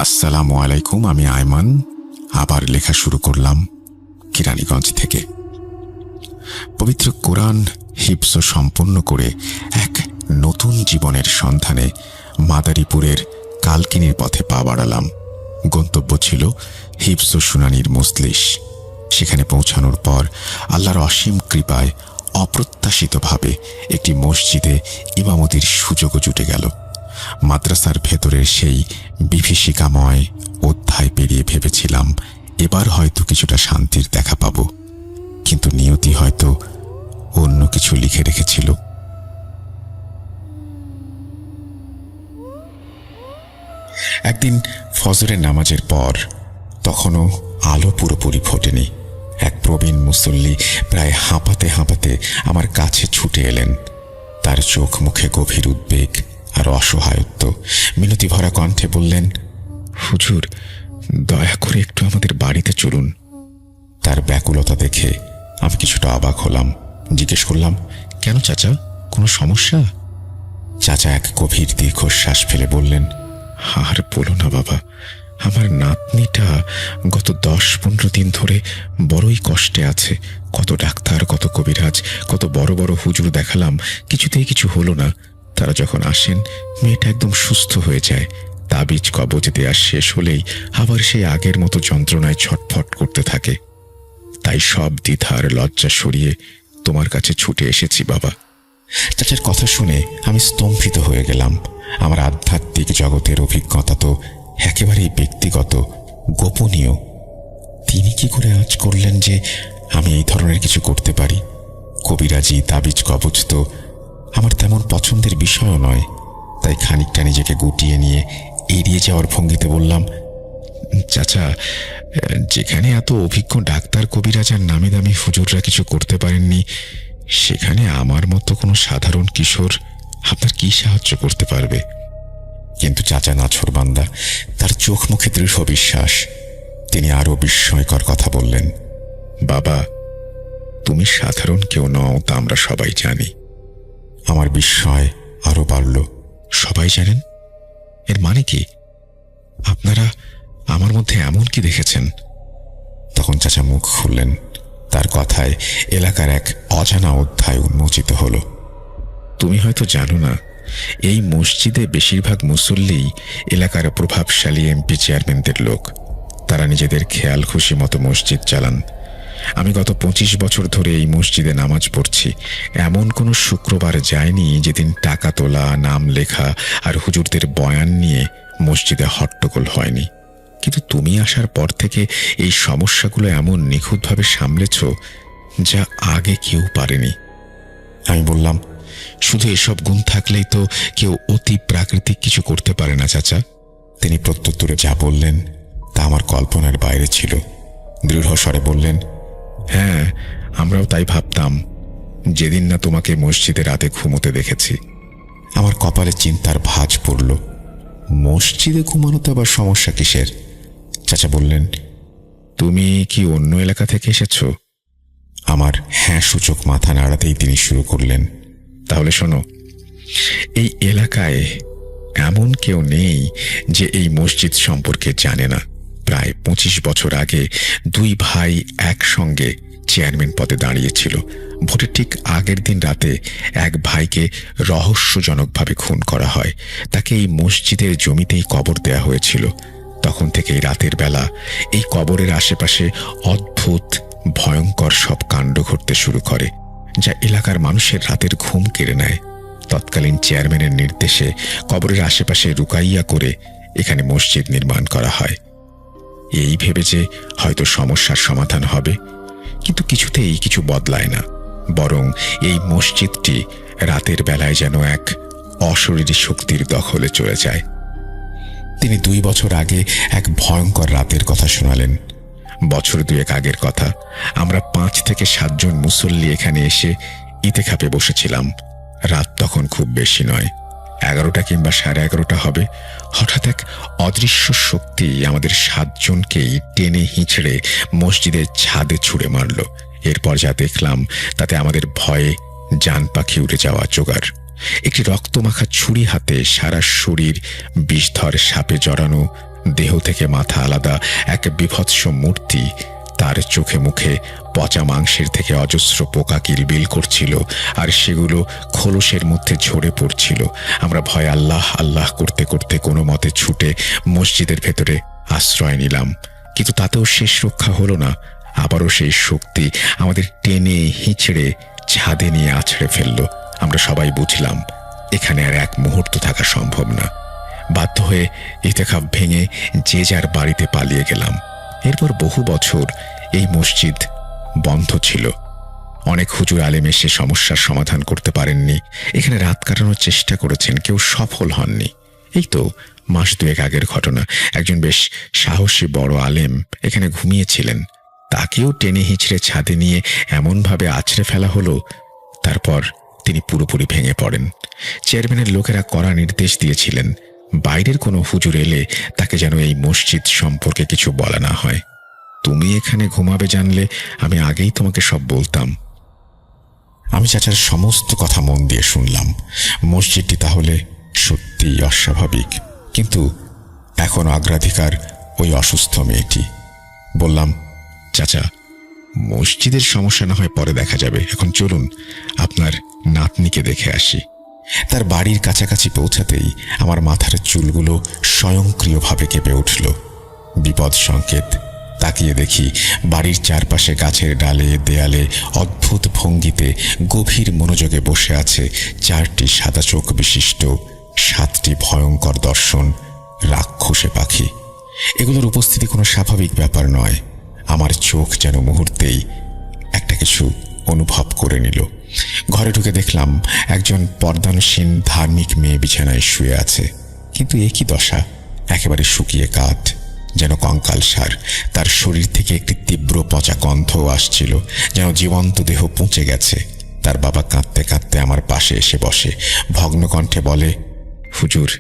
আসসালামু আলাইকুম। আমি আয়মান আবার লেখা শুরু করলাম কেরানীগঞ্জ থেকে। পবিত্র কোরআন হিফজ সম্পন্ন করে এক নতুন জীবনের সন্ধানে মাদারীপুরের কালকিনির পথে পা বাড়ালাম। গন্তব্য ছিল হিফজ শুনানির মজলিস। সেখানে পৌঁছানোর পর আল্লাহর অসীম কৃপায় অপ্রত্যাশিতভাবে একটি মসজিদে ইমামতির সুযোগও জুটে গেল। মাদ্রাসার ভেতরের সেই বিভীষিকাময় অধ্যায় পেরিয়ে ভেবেছিলাম এবার হয়তো কিছুটা শান্তির দেখা পাব, কিন্তু নিয়তি হয়তো অন্য কিছু লিখে রেখেছিল। একদিন ফজরের নামাজের পর, তখনও আলো পুরোপুরি ফোটেনি, এক প্রবীণ মুসল্লি প্রায় হাঁপাতে হাঁপাতে আমার কাছে ছুটে এলেন। তার চোখ মুখে গভীর উদ্বেগ আর অসহায়ত্ব। মিনতি ভরা কণ্ঠে বললেন, হুজুর, দয়া করে একটু আমাদের বাড়িতে চলুন। তার ব্যাকুলতা দেখে আমি কিছুটা অবাক হলাম। জিজ্ঞেস করলাম, কেন চাচা, কোনো সমস্যা? চাচা এক গভীর দীর্ঘশ্বাস ফেলে বললেন, আর বলো না বাবা, আমার নাতনিটা গত 10-15 দিন ধরে বড়ই কষ্টে আছে। কত ডাক্তার, কত কবিরাজ, কত বড় বড় হুজুর দেখালাম, কিছুতেই কিছু হলো না। তারা যখন আসেন, মেয়েটা একদম সুস্থ হয়ে যায়। তাবিজ কবজ দেয়া শেষ হলেই আবার সেই আগের মতো যন্ত্রণায় ছটফট করতে থাকে। তাই সব দ্বিধার লজ্জা সরিয়ে তোমার কাছে ছুটে এসেছি বাবা। চাচার কথা শুনে আমি স্তম্ভিত হয়ে গেলাম। আমার আধ্যাত্মিক জগতের অভিজ্ঞতা তো একেবারেই ব্যক্তিগত, গোপনীয়। তিনি কি করে আঁচ করলেন যে আমি এই ধরনের কিছু করতে পারি? কবিরাজি, তাবিজ কবজ তো আমার তেমন পছন্দের বিষয়ও নয়। তাই খানিকটা নিজেকে গুটিয়ে নিয়ে এড়িয়ে যাওয়ার ভঙ্গিতে বললাম, চাচা, যেখানে এত অভিজ্ঞ ডাক্তার, কবিরাজ আর নামি দামি হুজুররা কিছু করতে পারেননি, সেখানে আমার মতো কোনো সাধারণ কিশোর আপনার কি সাহায্য করতে পারবে? কিন্তু চাচা নাছোড়বান্দা, তার চোখ মুখে দৃঢ় বিশ্বাস। তিনি আরো বিস্ময়কর কথা বললেন, বাবা, তুমি সাধারণ কেউ নও, তা আমরা সবাই জানি। আমার বিস্ময় আরো বাড়ল। সবাই জানেন? এর মানে কি? আপনারা আমার মধ্যে এমন কি দেখেছেন? তখন চাচা মুখ খুললেন। তার কথায় এলাকার এক অজানা অধ্যায় উন্মোচিত হল। তুমি হয়তো জানো না, এই মসজিদে বেশিরভাগ মুসল্লি এলাকার প্রভাবশালী এমপি চেয়ারম্যানদের লোক। তারা নিজেদের খেয়াল খুশি মতো মসজিদ চালান। আমি গত 25 বছর ধরে এই মসজিদে নামাজ পড়ছি। এমন কোনো শুক্রবার যায়নি যেদিন টাকা তোলা, নাম লেখা আর হুজুরদের বয়ান নিয়ে মসজিদে হট্টগোল হয়নি। কিন্তু তুমি আসার পর থেকে এই সমস্যাগুলো এমন নিখুঁতভাবে সামলেছ যা আগে কেউ পারেনি। আমি বললাম, শুধু এসব গুণ থাকলেই তো কেউ অতি প্রাকৃতিক কিছু করতে পারে না চাচা। তিনি প্রত্যুত্তরে যা বললেন তা আমার কল্পনার বাইরে ছিল। দৃঢ় স্বরে বললেন, হ্যাঁ, আমরাও তাই ভাবতাম যেদিন না তোমাকে মসজিদে রাতে ঘুমোতে দেখেছি। আমার কপালে চিন্তার ভাঁজ পড়ল। মসজিদে ঘুমানোতে আবার সমস্যা কিসের? চাচা বললেন, তুমি কি অন্য এলাকা থেকে এসেছো? আমার হ্যাঁ সূচক মাথা নাড়াতেই তিনি শুরু করলেন, তাহলে শোনো, এই এলাকায় এমন কেউ নেই যে এই মসজিদ সম্পর্কে জানে না। প্রায় 25 বছর আগে 2 ভাই একসঙ্গে চেয়ারম্যান পদে দাঁড়িয়েছিল। ভোটের ঠিক আগের দিন রাতে এক ভাইকে রহস্যজনকভাবে খুন করা হয়। তাকে এই মসজিদের জমিতেই কবর দেয়া হয়েছিল। তখন থেকেই রাতের বেলা এই কবরের আশেপাশে অদ্ভুত ভয়ঙ্কর সব কাণ্ড ঘটতে শুরু করে, যা এলাকার মানুষের রাতের ঘুম কেড়ে নেয়। তৎকালীন চেয়ারম্যানের নির্দেশে কবরের আশেপাশে রুকাইয়া করে এখানে মসজিদ নির্মাণ করা হয়, এই ভেবে যে হয়তো সমস্যার সমাধান হবে। কিন্তু কিছুতেই কিছু বদলায় না, বরং এই মসজিদটি রাতের বেলায় যেন এক অশরীরী শক্তির দখলে চলে যায়। তিনি 2 বছর আগে এক ভয়ঙ্কর রাতের কথা শোনালেন। বছর 2 আগের কথা। আমরা 5 থেকে 7 জন মুসল্লি এখানে এসে ইতেকাফে বসেছিলাম। রাত তখন খুব বেশি নয়, 11টা কিংবা 11:30 হবে। হঠাৎ এক অদৃশ্য শক্তি আমাদের 7 জনকেই টেনে হিঁচড়ে মসজিদের ছাদে ছুঁড়ে মারল। এরপর যা দেখলাম তাতে আমাদের ভয়ে জান পাখি উড়ে যাওয়া জোগাড়। একটি রক্তমাখা ছুরি হাতে সারা শরীর বিষধর সাপে জড়ানো দেহ থেকে মাথা আলাদা এক বিভৎস মূর্তি। তার চোখে মুখে পচা মাংসের থেকে অজস্র পোকা কিলবিল করছিল, আর সেগুলো খোলসের মধ্যে ঝরে পড়ছিল। আমরা ভয় আল্লাহ আল্লাহ করতে করতে কোনো মতে ছুটে মসজিদের ভেতরে আশ্রয় নিলাম, কিন্তু তাতেও শেষ রক্ষা হলো না। আবারও সেই শক্তি আমাদের টেনে হিঁচড়ে ছাদে নিয়ে আছড়ে ফেলল। আমরা সবাই বুঝলাম এখানে আর এক মুহূর্ত থাকা সম্ভব না। বাধ্য হয়ে ইতেকাফ ভেঙে যে যার বাড়িতে পালিয়ে গেলাম। এরপর বহু বছর এই মসজিদ বন্ধ ছিল। অনেক হুজুর আলেম এসে সমস্যার সমাধান করতে পারেননি, এখানে রাত কাটানোর চেষ্টা করেছেন, কেউ সফল হননি। এই তো মাস দুয়েক আগের ঘটনা, একজন বেশ সাহসী বড় আলেম এখানে ঘুমিয়েছিলেন। তাকেও টেনে হিঁচড়ে ছাদে নিয়ে এমনভাবে আছড়ে ফেলা হলো, তারপর তিনি পুরোপুরি ভেঙে পড়েন। চেয়ারম্যানের লোকেরা কড়া নির্দেশ দিয়েছিলেন, বাইরের কোনো হুজুর এলে তাকে যেন এই মসজিদ সম্পর্কে কিছু বলা না হয়। তুমি এখানে ঘুমাবে জানলে আমি আগেই তোমাকে সব বলতাম। আমি চাচার সমস্ত কথা মন দিয়ে শুনলাম। মসজিদটি তাহলে সত্যিই অস্বাভাবিক, কিন্তু এখন অগ্রাধিকার ওই অসুস্থ মেয়েটি। বললাম, চাচা, মসজিদের সমস্যা না হয় পরে দেখা যাবে, এখন চলুন আপনার নাতনিকে দেখে আসি। তার বাড়ির কাছাকাছি পৌঁছাতেই আমার মাথার চুলগুলো স্বয়ংক্রিয়ভাবে কেঁপে উঠল। বিপদ সংকেত। তাকিয়ে দেখি বাড়ির চারপাশে গাছের ডালে দেয়ালে অদ্ভুত ভঙ্গিতে গভীর মনোযোগে বসে আছে 4টি সাদা চোখ বিশিষ্ট 7টি ভয়ঙ্কর দর্শন রাক্ষসে পাখি। এগুলোর উপস্থিতি কোনো স্বাভাবিক ব্যাপার নয়। আমার চোখ যেন মুহূর্তেই একটা কিছু অনুভব করে নিল। ঘরে ঢুকে দেখলাম একজন পর্দানসীন ধার্মিক মেয়ে বিছানায় শুয়ে আছে, কিন্তু এ কি দশা! একেবারে শুকিয়ে কাঠ, যেন কঙ্কালসার। তার শরীর থেকে একটি তীব্র পচা গন্ধ আসছিল, যেন জীবন্ত দেহ পচে গেছে। তার বাবা কাঁদতে কাঁদতে আমার পাশে এসে বসে, ভগ্ন কণ্ঠে বলে, হুজুর,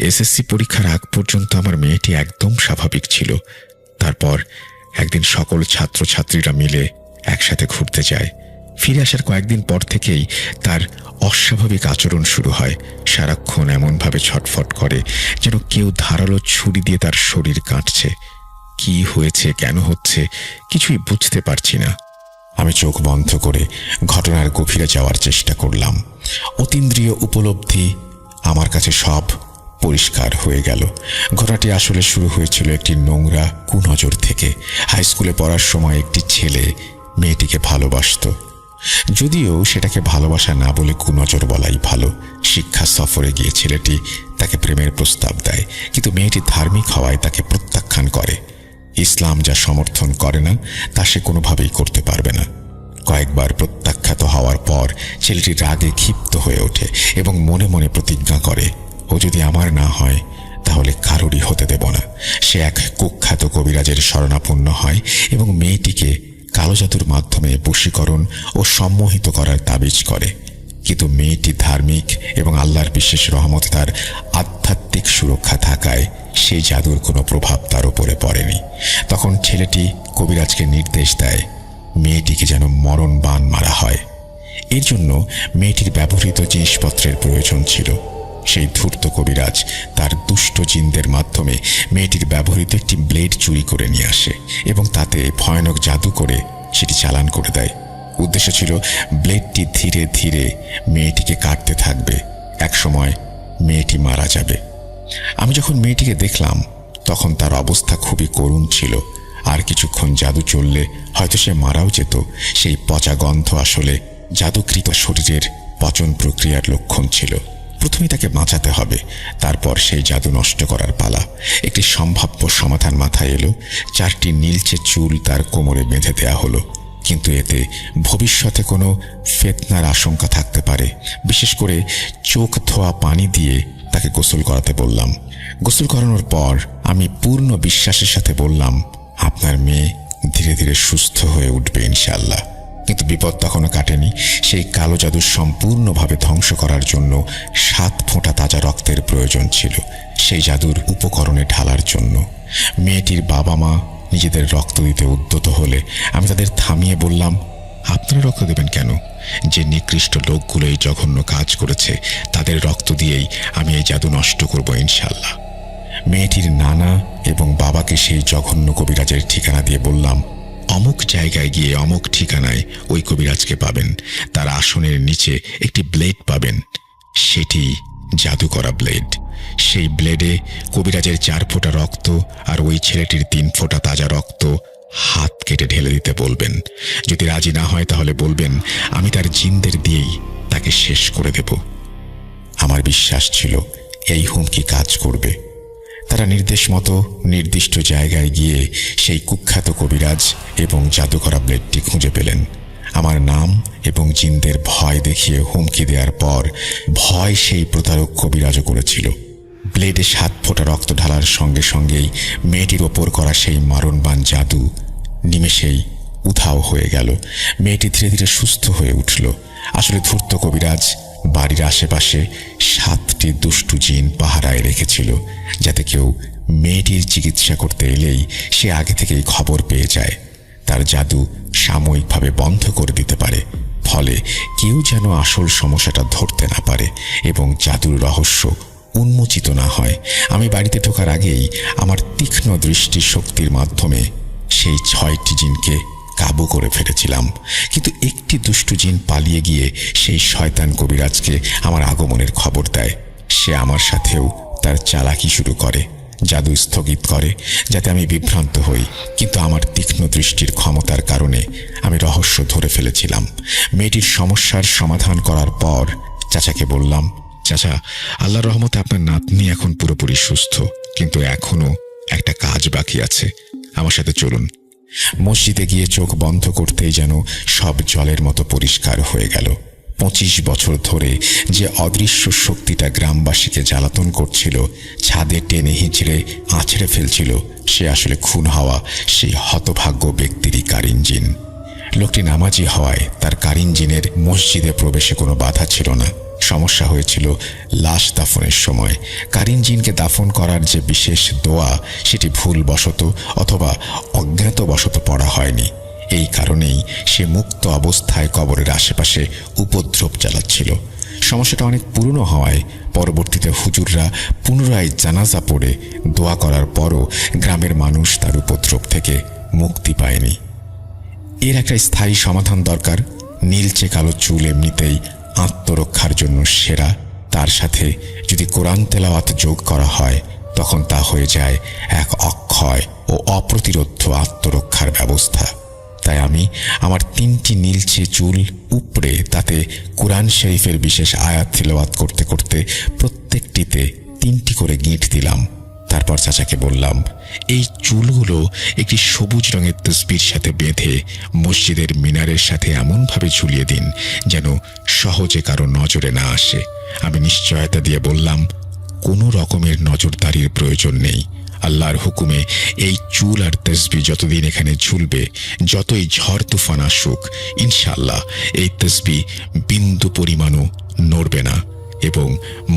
এসএসসি পরীক্ষার আগ পর্যন্ত আমার মেয়েটি একদম স্বাভাবিক ছিল। তারপর একদিন সকল ছাত্রছাত্রীরা মিলে একসাথে ঘুরতে যায়। ফিরে আসার কয়েকদিন পর থেকেই তার অস্বাভাবিক আচরণ শুরু হয়। সারাক্ষণ এমনভাবে ছটফট করে যেন কেউ ধারালো ছুরি দিয়ে তার শরীর কাটছে। কি হয়েছে, কেন হচ্ছে, কিছুই বুঝতে পারছি না। আমি চোখ বন্ধ করে ঘটনার গভীরে যাওয়ার চেষ্টা করলাম। অতীন্দ্রিয় উপলব্ধি আমার কাছে সব পরিষ্কার হয়ে গেল। ঘটনাটি আসলে শুরু হয়েছিল একটি নোংরা কুনজর থেকে। হাই স্কুলে পড়ার সময় একটি ছেলে মেয়েটিকে ভালোবাসত, যদিও সেটাকে ভালোবাসা না বলে কুনজর বলাই ভালো। শিক্ষা সফরে গিয়ে ছেলেটি তাকে প্রেমের প্রস্তাব দেয়, কিন্তু মেয়েটি ধার্মিক হওয়ায় তাকে প্রত্যাখ্যান করে। ইসলাম যা সমর্থন করে না তা সে কোনোভাবেই করতে পারবে না। কয়েকবার প্রত্যাখ্যাত হওয়ার পর ছেলেটি রাগে ক্ষিপ্ত হয়ে ওঠে এবং মনে মনে প্রতিজ্ঞা করে, ও যদি আমার না হয় তাহলে কারোরই হতে দেব না। সে এক কুখ্যাত কবিরাজের শরণাপন্ন হয় এবং মেয়েটিকে কালো জাদুর মাধ্যমে বশীকরণ ও সম্মোহিত করার তাবিজ করে। কিন্তু মেয়েটি ধার্মিক এবং আল্লাহর বিশেষ রহমত তার আধ্যাত্মিক সুরক্ষা থাকায় সেই জাদুর কোনো প্রভাব তার উপরে পড়েনি। তখন ছেলেটি কবিরাজকে নির্দেশ দেয় মেয়েটিকে যেন মরণ বাণ মারা হয়। এর জন্য মেয়েটির ব্যবহৃত জিনিসপত্রের প্রয়োজন ছিল। সেই ধূর্ত কবিরাজ তার দুষ্ট জিনদের মাধ্যমে মেয়েটির ব্যবহৃত একটি ব্লেড চুরি করে নিয়ে আসে এবং তাতে ভয়ানক জাদু করে সেটি চালান করে দেয়। উদ্দেশ্য ছিল ব্লেডটি ধীরে ধীরে মেয়েটিকে কাটতে থাকবে, একসময় মেয়েটি মারা যাবে। আমি যখন মেয়েটিকে দেখলাম তখন তার অবস্থা খুবই করুণ ছিল। আর কিছুক্ষণ জাদু চললে হয়তো সে মারাও যেত। সেই পচা গন্ধ আসলে জাদুকৃত শরীরের পচন প্রক্রিয়ার লক্ষণ ছিল। প্রথমে তাকে বাঁচাতে হবে, তারপর সেই জাদু নষ্ট করার পালা। একটি সম্ভাব্য সমাধান মাথায় এলো। 4টি নীলচে চুল তার কোমরে বেঁধে দেয়া হলো, কিন্তু এতে ভবিষ্যতে কোনো ফিতনার আশঙ্কা থাকতে পারে। বিশেষ করে চোখ ধোয়া পানি দিয়ে তাকে গোসল করাতে বললাম। গোসল করানোর পর আমি পূর্ণ বিশ্বাসের সাথে বললাম, আপনার মেয়ে ধীরে ধীরে সুস্থ হয়ে উঠবে ইনশাআল্লাহ। কিন্তু বিপদ তখনও কাটেনি। সেই কালো জাদু সম্পূর্ণভাবে ধ্বংস করার জন্য 7 ফোঁটা তাজা রক্তের প্রয়োজন ছিল, সেই জাদুর উপকরণে ঢালার জন্য। মেয়েটির বাবা মা নিজেদের রক্ত দিতে উদ্যত হলে আমি তাদের থামিয়ে বললাম, আপনারা রক্ত দেবেন কেন? যে নিকৃষ্ট লোকগুলো এই জঘন্য কাজ করেছে তাদের রক্ত দিয়েই আমি এই জাদু নষ্ট করব ইনশাআল্লাহ। মেয়েটির নানা এবং বাবাকে সেই জঘন্য কবিরাজের ঠিকানা দিয়ে বললাম, অমুক জায়গায় গিয়ে অমুক ঠিকানায় ওই কবিরাজকে পাবেন। তার আসনের নিচে একটি ব্লেড পাবেন, সেটি জাদু করা ব্লেড। সেই ব্লেডে কবিরাজের 4 ফোঁটা রক্ত আর ওই ছেলেটির 3 ফোঁটা তাজা রক্ত হাত কেটে ঢেলে দিতে বলবেন। যদি রাজি না হয় তাহলে বলবেন আমি তার জিনদের দিয়েই তাকে শেষ করে দেব। আমার বিশ্বাস ছিল এই হুমকি কাজ করবে। তারা নির্দেশ মতো নির্দিষ্ট জায়গায় গিয়ে সেই কুখ্যাত কবিরাজ এবং জাদুকরা ব্লেডটি খুঁজে পেলেন। আমার নাম এবং জিনদের ভয় দেখিয়ে হুমকি দেওয়ার পর ভয় সেই প্রতারক কবিরাজও করেছিল। ব্লেডে 7 ফোঁটা রক্ত ঢালার সঙ্গে সঙ্গেই মেয়েটির ওপর করা সেই মরণবান জাদু নিমেষেই উধাও হয়ে গেল। মেয়েটি ধীরে ধীরে সুস্থ হয়ে উঠল। আসলে ধূর্ত কবিরাজ বাড়ির আশেপাশে 7টি দুষ্টু জিন পাহারায় রেখেছিল, যাতে কেউ মেয়েটির চিকিৎসা করতে এলেই সে আগে থেকেই খবর পেয়ে যায়, তার জাদু সাময়িকভাবে বন্ধ করে দিতে পারে, ফলে কেউ যেন আসল সমস্যাটা ধরতে না পারে এবং জাদুর রহস্য উন্মোচিত না হয়। আমি বাড়িতে ঢোকার আগেই আমার তীক্ষ্ণ দৃষ্টি শক্তির মাধ্যমে সেই 6টি জিনকে কাবু করে ফেলেছিলাম, কিন্তু একটি দুষ্টু জিন পালিয়ে গিয়ে সেই শয়তান কবিরাজকে আমার আগমনের খবর দেয়। সে আমার সাথেও তার চালাকি শুরু করে, জাদু স্থগিত করে যাতে আমি বিভ্রান্ত হই, কিন্তু আমার তীক্ষ্ণ দৃষ্টির ক্ষমতার কারণে আমি রহস্য ধরে ফেলেছিলাম। মেয়েটির সমস্যার সমাধান করার পর চাচাকে বললাম, চাচা, আল্লাহর রহমতে আপনার নাতনি এখন পুরোপুরি সুস্থ, কিন্তু এখনো একটা কাজ বাকি আছে, আমার সাথে চলুন। মসজিদে গিয়ে চোখ বন্ধ করতেই যেন সব জলের মতো পরিষ্কার হয়ে গেল। 25 বছর ধরে যে অদৃশ্য শক্তিটা গ্রামবাসীকে জ্বালাতন করছিল, ছাদে টেনে হিঁচড়ে আছড়ে ফেলছিল, সে আসলে খুন হওয়া সেই হতভাগ্য ব্যক্তিরই কারিন জিন। লোকটি নামাজি হওয়ায় তার কারিন জিনের মসজিদে প্রবেশে কোনো বাধা ছিল না। সমস্যা হয়েছিল লাশ দাফনের সময়। কারিন জিনকে দাফন করার যে বিশেষ দোয়া, সেটি ভুলবশত অথবা অজ্ঞাতবশত পড়া হয়নি। এই কারণেই সে মুক্ত অবস্থায় কবরের আশেপাশে উপদ্রব চালাচ্ছিল। সমস্যাটা অনেক পুরনো হওয়ায় পরবর্তীতে হুজুররা পুনরায় জানাজা পড়ে দোয়া করার পরও গ্রামের মানুষ তার উপদ্রব থেকে মুক্তি পায়নি। এর একটা স্থায়ী সমাধান দরকার। নীলচে কালো চুল এমনিতেই আত্মরক্ষার জন্য সেরা, তার সাথে যদি কোরআন তেলাওয়াত যোগ করা হয় তখন তা হয়ে যায় এক অক্ষয় ও অপ্রতিরোধ্য আত্মরক্ষার ব্যবস্থা। তাই আমি আমার 3টি নীলচে চুল উপড়ে তাতে কোরআন শরীফের বিশেষ আয়াত তিলাওয়াত করতে করতে প্রত্যেকটিতে 3টি করে গিঁট দিলাম। তারপর চাচাকে বললাম, এই চুলগুলো একটি সবুজ রঙের তসবির সাথে বেঁধে মসজিদের মিনারের সাথে এমনভাবে ঝুলিয়ে দিন যেন সহজে কারো নজরে না আসে। আমি নিশ্চয়তা দিয়ে বললাম, কোনো রকমের নজরদারির প্রয়োজন নেই। আল্লাহর হুকুমে এই চুল আর তসবি যতদিন এখানে ঝুলবে, যতই ঝড় তুফান আসুক, ইনশাআল্লাহ এই তসবি বিন্দু পরিমাণও নড়বে না এবং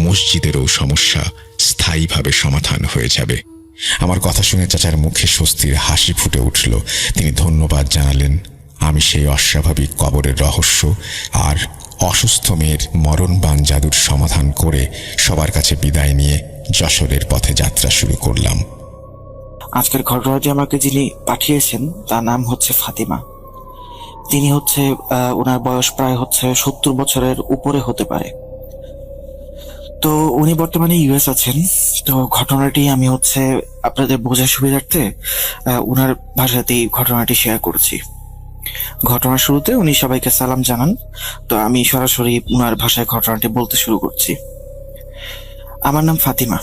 মসজিদেরও সমস্যা স্থায়ীভাবে সমাধান হয়ে যাবে। আমার কথা শুনে চাচার মুখে স্বস্তির হাসি ফুটে উঠল। তিনি ধন্যবাদ জানালেন। আমি সেই অস্বাভাবিক কবরের রহস্য আর অসুস্থ মেয়ের মরণবান জাদুর সমাধান করে সবার কাছে বিদায় নিয়ে যশোরের পথে যাত্রা শুরু করলাম। আজকের ঘটনাটি আমাকে যিনি পাঠিয়েছেন তার নাম হচ্ছে ফাতিমা। তিনি ওনার বয়স প্রায় 70 বছরের উপরে হতে পারে। তো উনি বর্তমানে ইউএস আছেন। তো ঘটনাটি আমি আপনাদের বোঝার সুবিধার্থে উনার ভাষাতেই ঘটনাটি শেয়ার করছি। ঘটনার শুরুতে উনি সবাইকে সালাম জানান। তো আমি সরাসরি উনার ভাষায় ঘটনাটি বলতে শুরু করছি। আমার নাম ফাতিমা।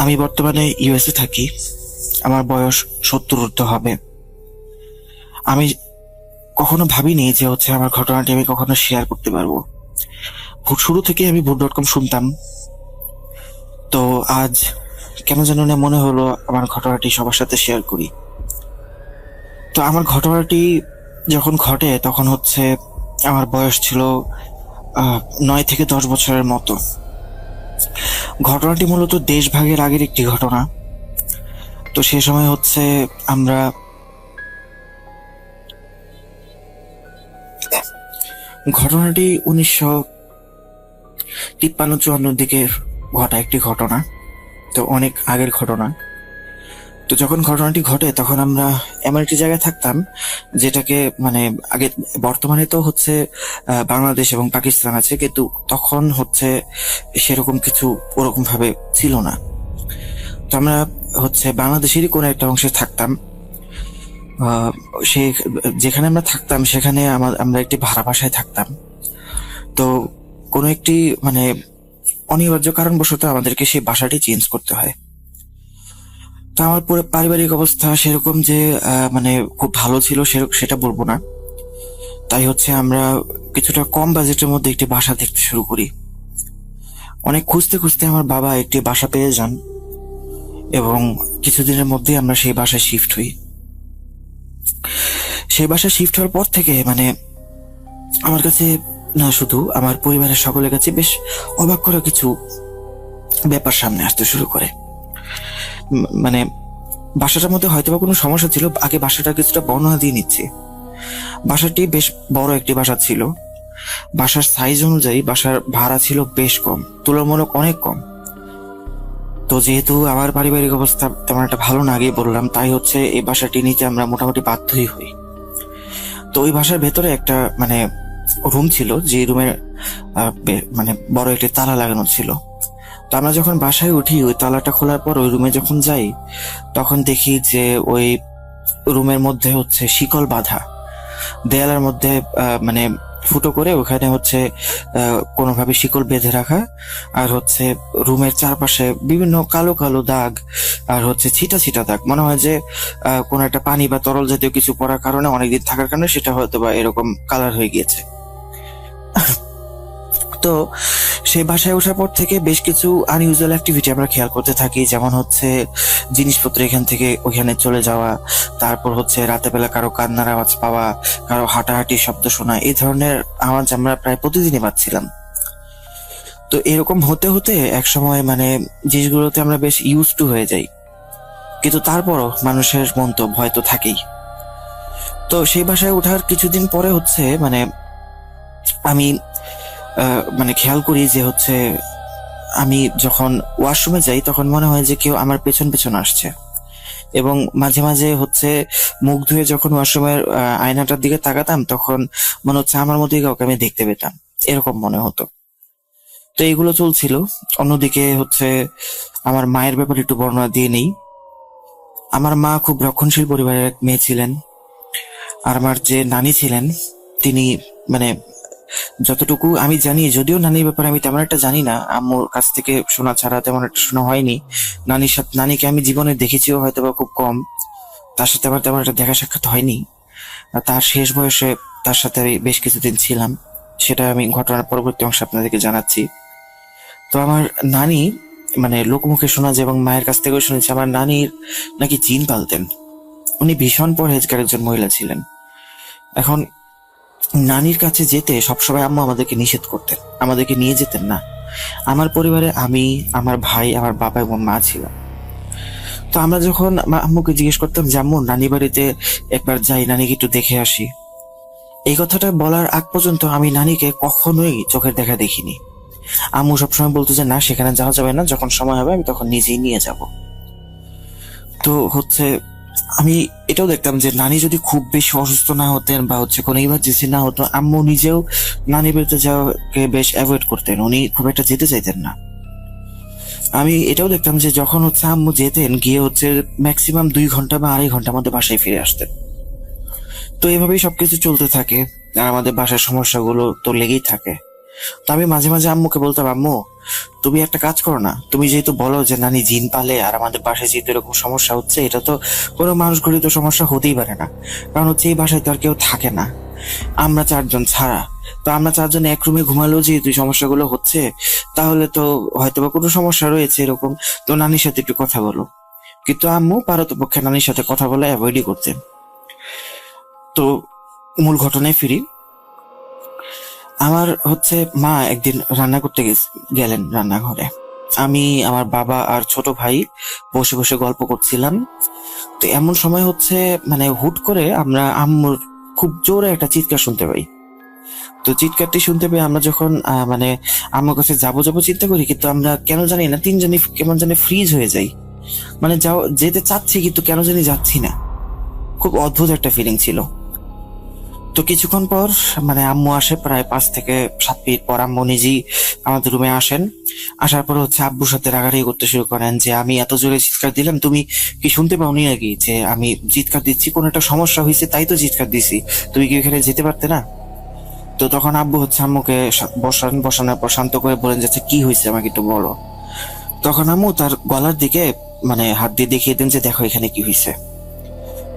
আমি বর্তমানে ইউএসএ থাকি। আমার বয়স 70 ঊর্ধ্ব হবে। আমি কখনো ভাবিনি যে আমার ঘটনাটি আমি কখনো শেয়ার করতে পারবো। শুরু থেকে আমি ভূত.com শুনতাম। তো আজ কেন যেন না মনে হলো আমার ঘটনাটি সবার সাথে শেয়ার করি। তো আমার ঘটনাটি যখন ঘটে তখন আমার বয়স ছিল 9 থেকে 10 বছরের মতো। ঘটনাটি মূলত দেশভাগের আগের একটি ঘটনা। তো সে সময় আমরা ঘটনাটি 1953-54 দিকে ঘটা একটি ঘটনা। তো অনেক আগের ঘটনা। তো যখন ঘটনাটি ঘটে তখন আমরা এমন একটি জায়গায় থাকতাম যেটাকে মানে আগে, বর্তমানে তো হচ্ছে বাংলাদেশ এবং পাকিস্তান আছে, কিন্তু তখন হচ্ছে সেরকম কিছু ওরকম ভাবে ছিল না। তো আমরা হচ্ছে বাংলাদেশেরই কোনো একটা অংশে থাকতাম। আহ, সে যেখানে আমরা থাকতাম সেখানে আমরা একটি ভাড়া বাসায় থাকতাম। তো কোনো একটি মানে অনিবার্য কারণবশত আমাদেরকে সেই বাসাটি চেঞ্জ করতে হয়। তো আমার পুরো পারিবারিক অবস্থা সেরকম যে মানে খুব ভালো ছিল সেটা বলবো না। তাই হচ্ছে আমরা কিছুটা কম বাজেটের মধ্যে একটি বাসা দেখতে শুরু করি। অনেক খুঁজতে খুঁজতে আমার বাবা একটি বাসা পেয়ে যান এবং কিছুদিনের মধ্যে আমরা সেই বাসায় শিফট হই। সেই বাসায় শিফট হওয়ার পর থেকে মানে আমার কাছে, না শুধু আমার পরিবারের সকলের কাছে, বেশ অবাক করা কিছু ব্যাপার সামনে আসতে শুরু করে। মানে বাসাটার মধ্যে হয়তো বা কোনো সমস্যা ছিল। আগে বাসাটা কিছুটা বর্ণনা দিয়ে নিচ্ছি। বাসাটি বেশ বড় একটি বাসা ছিল। বাসার সাইজ অনুযায়ী বাসার ভাড়া ছিল বেশ কম, তুলনামূলক অনেক কম। তো যেহেতু আমার পারিবারিক অবস্থা তেমন একটা ভালো না, আগেই বললাম, তাই হচ্ছে এই বাসাটি নিতে আমরা মোটামুটি বাধ্যই হই। তো ওই বাসার ভেতরে একটা মানে রুম ছিল, যে রুমের মানে বড় একটি তালা লাগানো ছিল। তো আমরা যখন বাসায় উঠি, ওই তালাটা খোলার পর ওই রুমে যখন যাই, তখন দেখি যে ওই রুমের মধ্যে হচ্ছে শিকল বাঁধা, দেয়ালের মধ্যে মানে ফুটো করে ওখানে হচ্ছে কোনোভাবে শিকল বেঁধে রাখা। আর হচ্ছে রুমের চারপাশে বিভিন্ন কালো কালো দাগ, আর হচ্ছে ছিটা ছিটা দাগ। মনে হয় যে কোনো একটা পানি বা তরল জাতীয় কিছু পড়ার কারণে, অনেকদিন থাকার কারণে সেটা হয়তো বা এরকম কালার হয়ে গিয়েছে। তো সেই বাসায় ওঠার পর থেকে বেশ কিছু আনইউজুয়াল অ্যাক্টিভিটি আমরা খেয়াল করতে থাকি, যেমন হচ্ছে জিনিসপত্র এখান থেকে ওইখানে চলে যাওয়া, তারপর হচ্ছে রাতের বেলা কারো কান্নার আওয়াজ পাওয়া, কারো হাঁটাহাঁটির শব্দ শোনা। এই ধরনের আওয়াজ আমরা প্রায় প্রতিদিনই পাচ্ছিলাম। তো এরকম হতে হতে এক সময় মানে জিনিসগুলোতে আমরা বেশ ইউজ টু হয়ে যাই, কিন্তু তারপরও মানুষের মন তো ভয় তো থাকেই। তো সেই বাসায় ওঠার কিছুদিন পরে হচ্ছে মানে আমি মানে খেয়াল করি যে হচ্ছে আমি যখন ওয়াশরুমে যাই তখন মনে হয় যে কেউ আমার পেছন পেছন আসছে। এবং মাঝে মাঝে হচ্ছে মুখ ধুয়ে যখন ওয়াশরুমের আয়নাটার দিকে তাকাতাম, তখন মনে হচ্ছে আমার মধ্যেই কাউকে আমি দেখতে পেতাম, এরকম মনে হতো। তো এইগুলো চলছিল। অন্যদিকে হচ্ছে আমার মায়ের ব্যাপারে একটু বর্ণনা দিয়ে নেই। আমার মা খুব রক্ষণশীল পরিবারের এক মেয়ে ছিলেন। আর আমার যে নানি ছিলেন, তিনি মানে যতটুকু আমি জানি, যদিও নানির ব্যাপারে আমি তেমন একটা জানি না, আম্মুর কাছ থেকে শোনা ছাড়া তেমন একটা শোনা হয়নি। নানিকে আমি জীবনে দেখেছিও হয়তো বা খুব কম, তার সাথে আমার তেমন একটা দেখা সাক্ষাৎ হয়নি। আর তার শেষ বয়সে তার সাথে আমি বেশ কিছুদিন ছিলাম, সেটা আমি ঘটনার পরবর্তী অংশে আপনাদেরকে জানাচ্ছি। তো আমার নানি মানে লোকমুখে শোনা যায় এবং মায়ের কাছ থেকেও শুনেছি, আমার নানির নাকি জিন পালতেন। উনি ভীষণ পরহেজগার একজন মহিলা ছিলেন। এখন নানির কাছে যেতে সবসময় আম্মু আমাদেরকে নিষেধ করতেন, আমাদেরকে নিয়ে যেতেন না। আমার পরিবারে আমি, আমার ভাই, আমার বাবা এবং মা ছিলাম। তো আমরা যখন আম্মুকে জিজ্ঞেস করতাম যে আম্মু নানি বাড়িতে একবার যাই, নানিকে একটু দেখে আসি, এই কথাটা বলার আগ পর্যন্ত আমি নানিকে কখনোই চোখের দেখা দেখিনি। আম্মু সবসময় বলতো যে না, সেখানে যাওয়া যাবে না, যখন সময় হবে আমি তখন নিজেই নিয়ে যাব। তো হচ্ছে আমি এটাও দেখতাম যে নানি যদি খুব বেশি অসুস্থ না হতেন বা হচ্ছে কোনো ইমার্জেন্সি না হতো, আম্মু নিজেও নানি বাড়িতে যাওয়াকে বেশ অ্যাভয়েড করতেন, উনি খুব একটা যেতে চাইতেন না। আমি এটাও দেখতাম যে যখন হচ্ছে আম্মু যেতেন, গিয়ে হচ্ছে ম্যাক্সিমাম 2 ঘন্টা বা 2.5 ঘন্টার মধ্যে বাসায় ফিরে আসতেন। তো এভাবেই সবকিছু চলতে থাকে, আর আমাদের বাসার সমস্যাগুলো তো লেগেই থাকে। তো আমি মাঝে মাঝে আম্মুকে বলতাম, আম্মু তুমি একটা কাজ করো না, তুমি যেহেতু বলো যে নানি জিন পালে, আর আমাদের বাসায় যেহেতু এরকম সমস্যা হচ্ছে, এটা তো কোনো মানুষ ঘটিত সমস্যা হতেই পারে না, কারণ হচ্ছে এই বাসায় তো আর কেউ থাকে না, আমরা 4 জন ছাড়া। তো আমরা 4 জন এক রুমে ঘুমালেও যেহেতু এই সমস্যাগুলো হচ্ছে, তাহলে তো হয়তো বা কোনো সমস্যা রয়েছে এরকম, তো নানির সাথে একটু কথা বলো। কিন্তু আম্মু পারতপক্ষে নানির সাথে কথা বলে অ্যাভয়েডই করতেন। তো মূল ঘটনায় ফিরি। আমার হচ্ছে মা একদিন রান্না করতে গেলেন রান্নাঘরে। আমি, আমার বাবা আর ছোট ভাই বসে বসে গল্প করছিলাম। তো এমন সময় হচ্ছে মানে হুট করে আমরা আম্মুর খুব জোরে একটা চিৎকার শুনতে পাই। তো চিৎকারটি শুনতে পেয়ে আমরা যখন মানে আমার কাছে যাবো যাবো চিন্তা করি, কিন্তু আমরা কেন জানি না তিনজনই কেমন জানি ফ্রিজ হয়ে যাই। মানে যাও যেতে চাচ্ছি কিন্তু কেন জানি যাচ্ছি না। খুব অদ্ভুত একটা ফিলিং ছিল। তো কিছুক্ষণ পর মানে আম্মু আসে, প্রায় 5 থেকে 7 মিনিট পর আম্মু নিজেই আমাদের রুমে আসেন। আসার পর হচ্ছে আব্বুর সাথে রাগারাগি করতে শুরু করেন যে আমি এত জোরে চিৎকার দিলাম, তুমি কি শুনতে পাওনি নাকি যে আমি চিৎকার দিচ্ছি? কোনো একটা সমস্যা হয়েছে তাই তো চিৎকার দিছি, তুমি কি এখানে যেতে পারতে না? তো তখন আব্বু হচ্ছে আম্মুকে বসানোর পর শান্ত করে বলেন যাচ্ছে কি হয়েছে আমাকে একটু বলো। তখন আম্মু তার গলার দিকে মানে হাত দিয়ে দেখিয়ে দেন যে দেখো এখানে কি হয়েছে।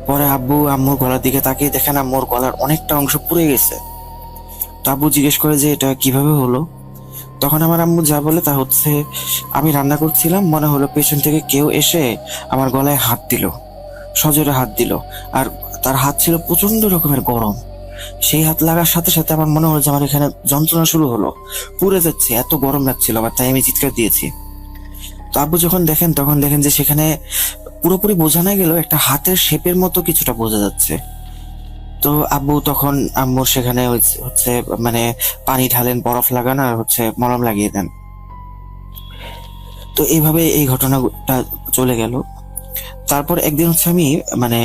পরে আব্বু আম্মুর গলার দিকে তাকিয়ে দেখেন আম্মুর গলার অনেকটা অংশ পুড়ে গেছে। তো আব্বু জিজ্ঞেস করে যে এটা কিভাবে হলো। তখন আমার আম্মু যা বলে তা হচ্ছে, আমি রান্না করছিলাম, মনে হলো পেছন থেকে কেউ এসে আমার গলায় হাত দিল, সজোরে হাত দিল। আর তার হাত ছিল প্রচন্ড রকমের গরম। সেই হাত লাগার সাথে সাথে আমার মনে হলো যে আমার এখানে যন্ত্রণা শুরু হলো, পুড়ে যাচ্ছে, এত গরম লাগছিল আমার, তাই আমি চিৎকার দিয়েছি। তো আব্বু যখন দেখেন তখন দেখেন যে সেখানে পুরোপুরি বোঝা না গেলেও একটা হাতের শেপের মতো কিছুটা বোঝা যাচ্ছে। তো আব্বু তখন আম্মুর সেখানে হচ্ছে মানে পানি ঢালেন, বরফ লাগান আর হচ্ছে মলম লাগিয়ে দেন। তো এইভাবে এই ঘটনাটা চলে গেল। তারপর একদিন হচ্ছে আমি মানে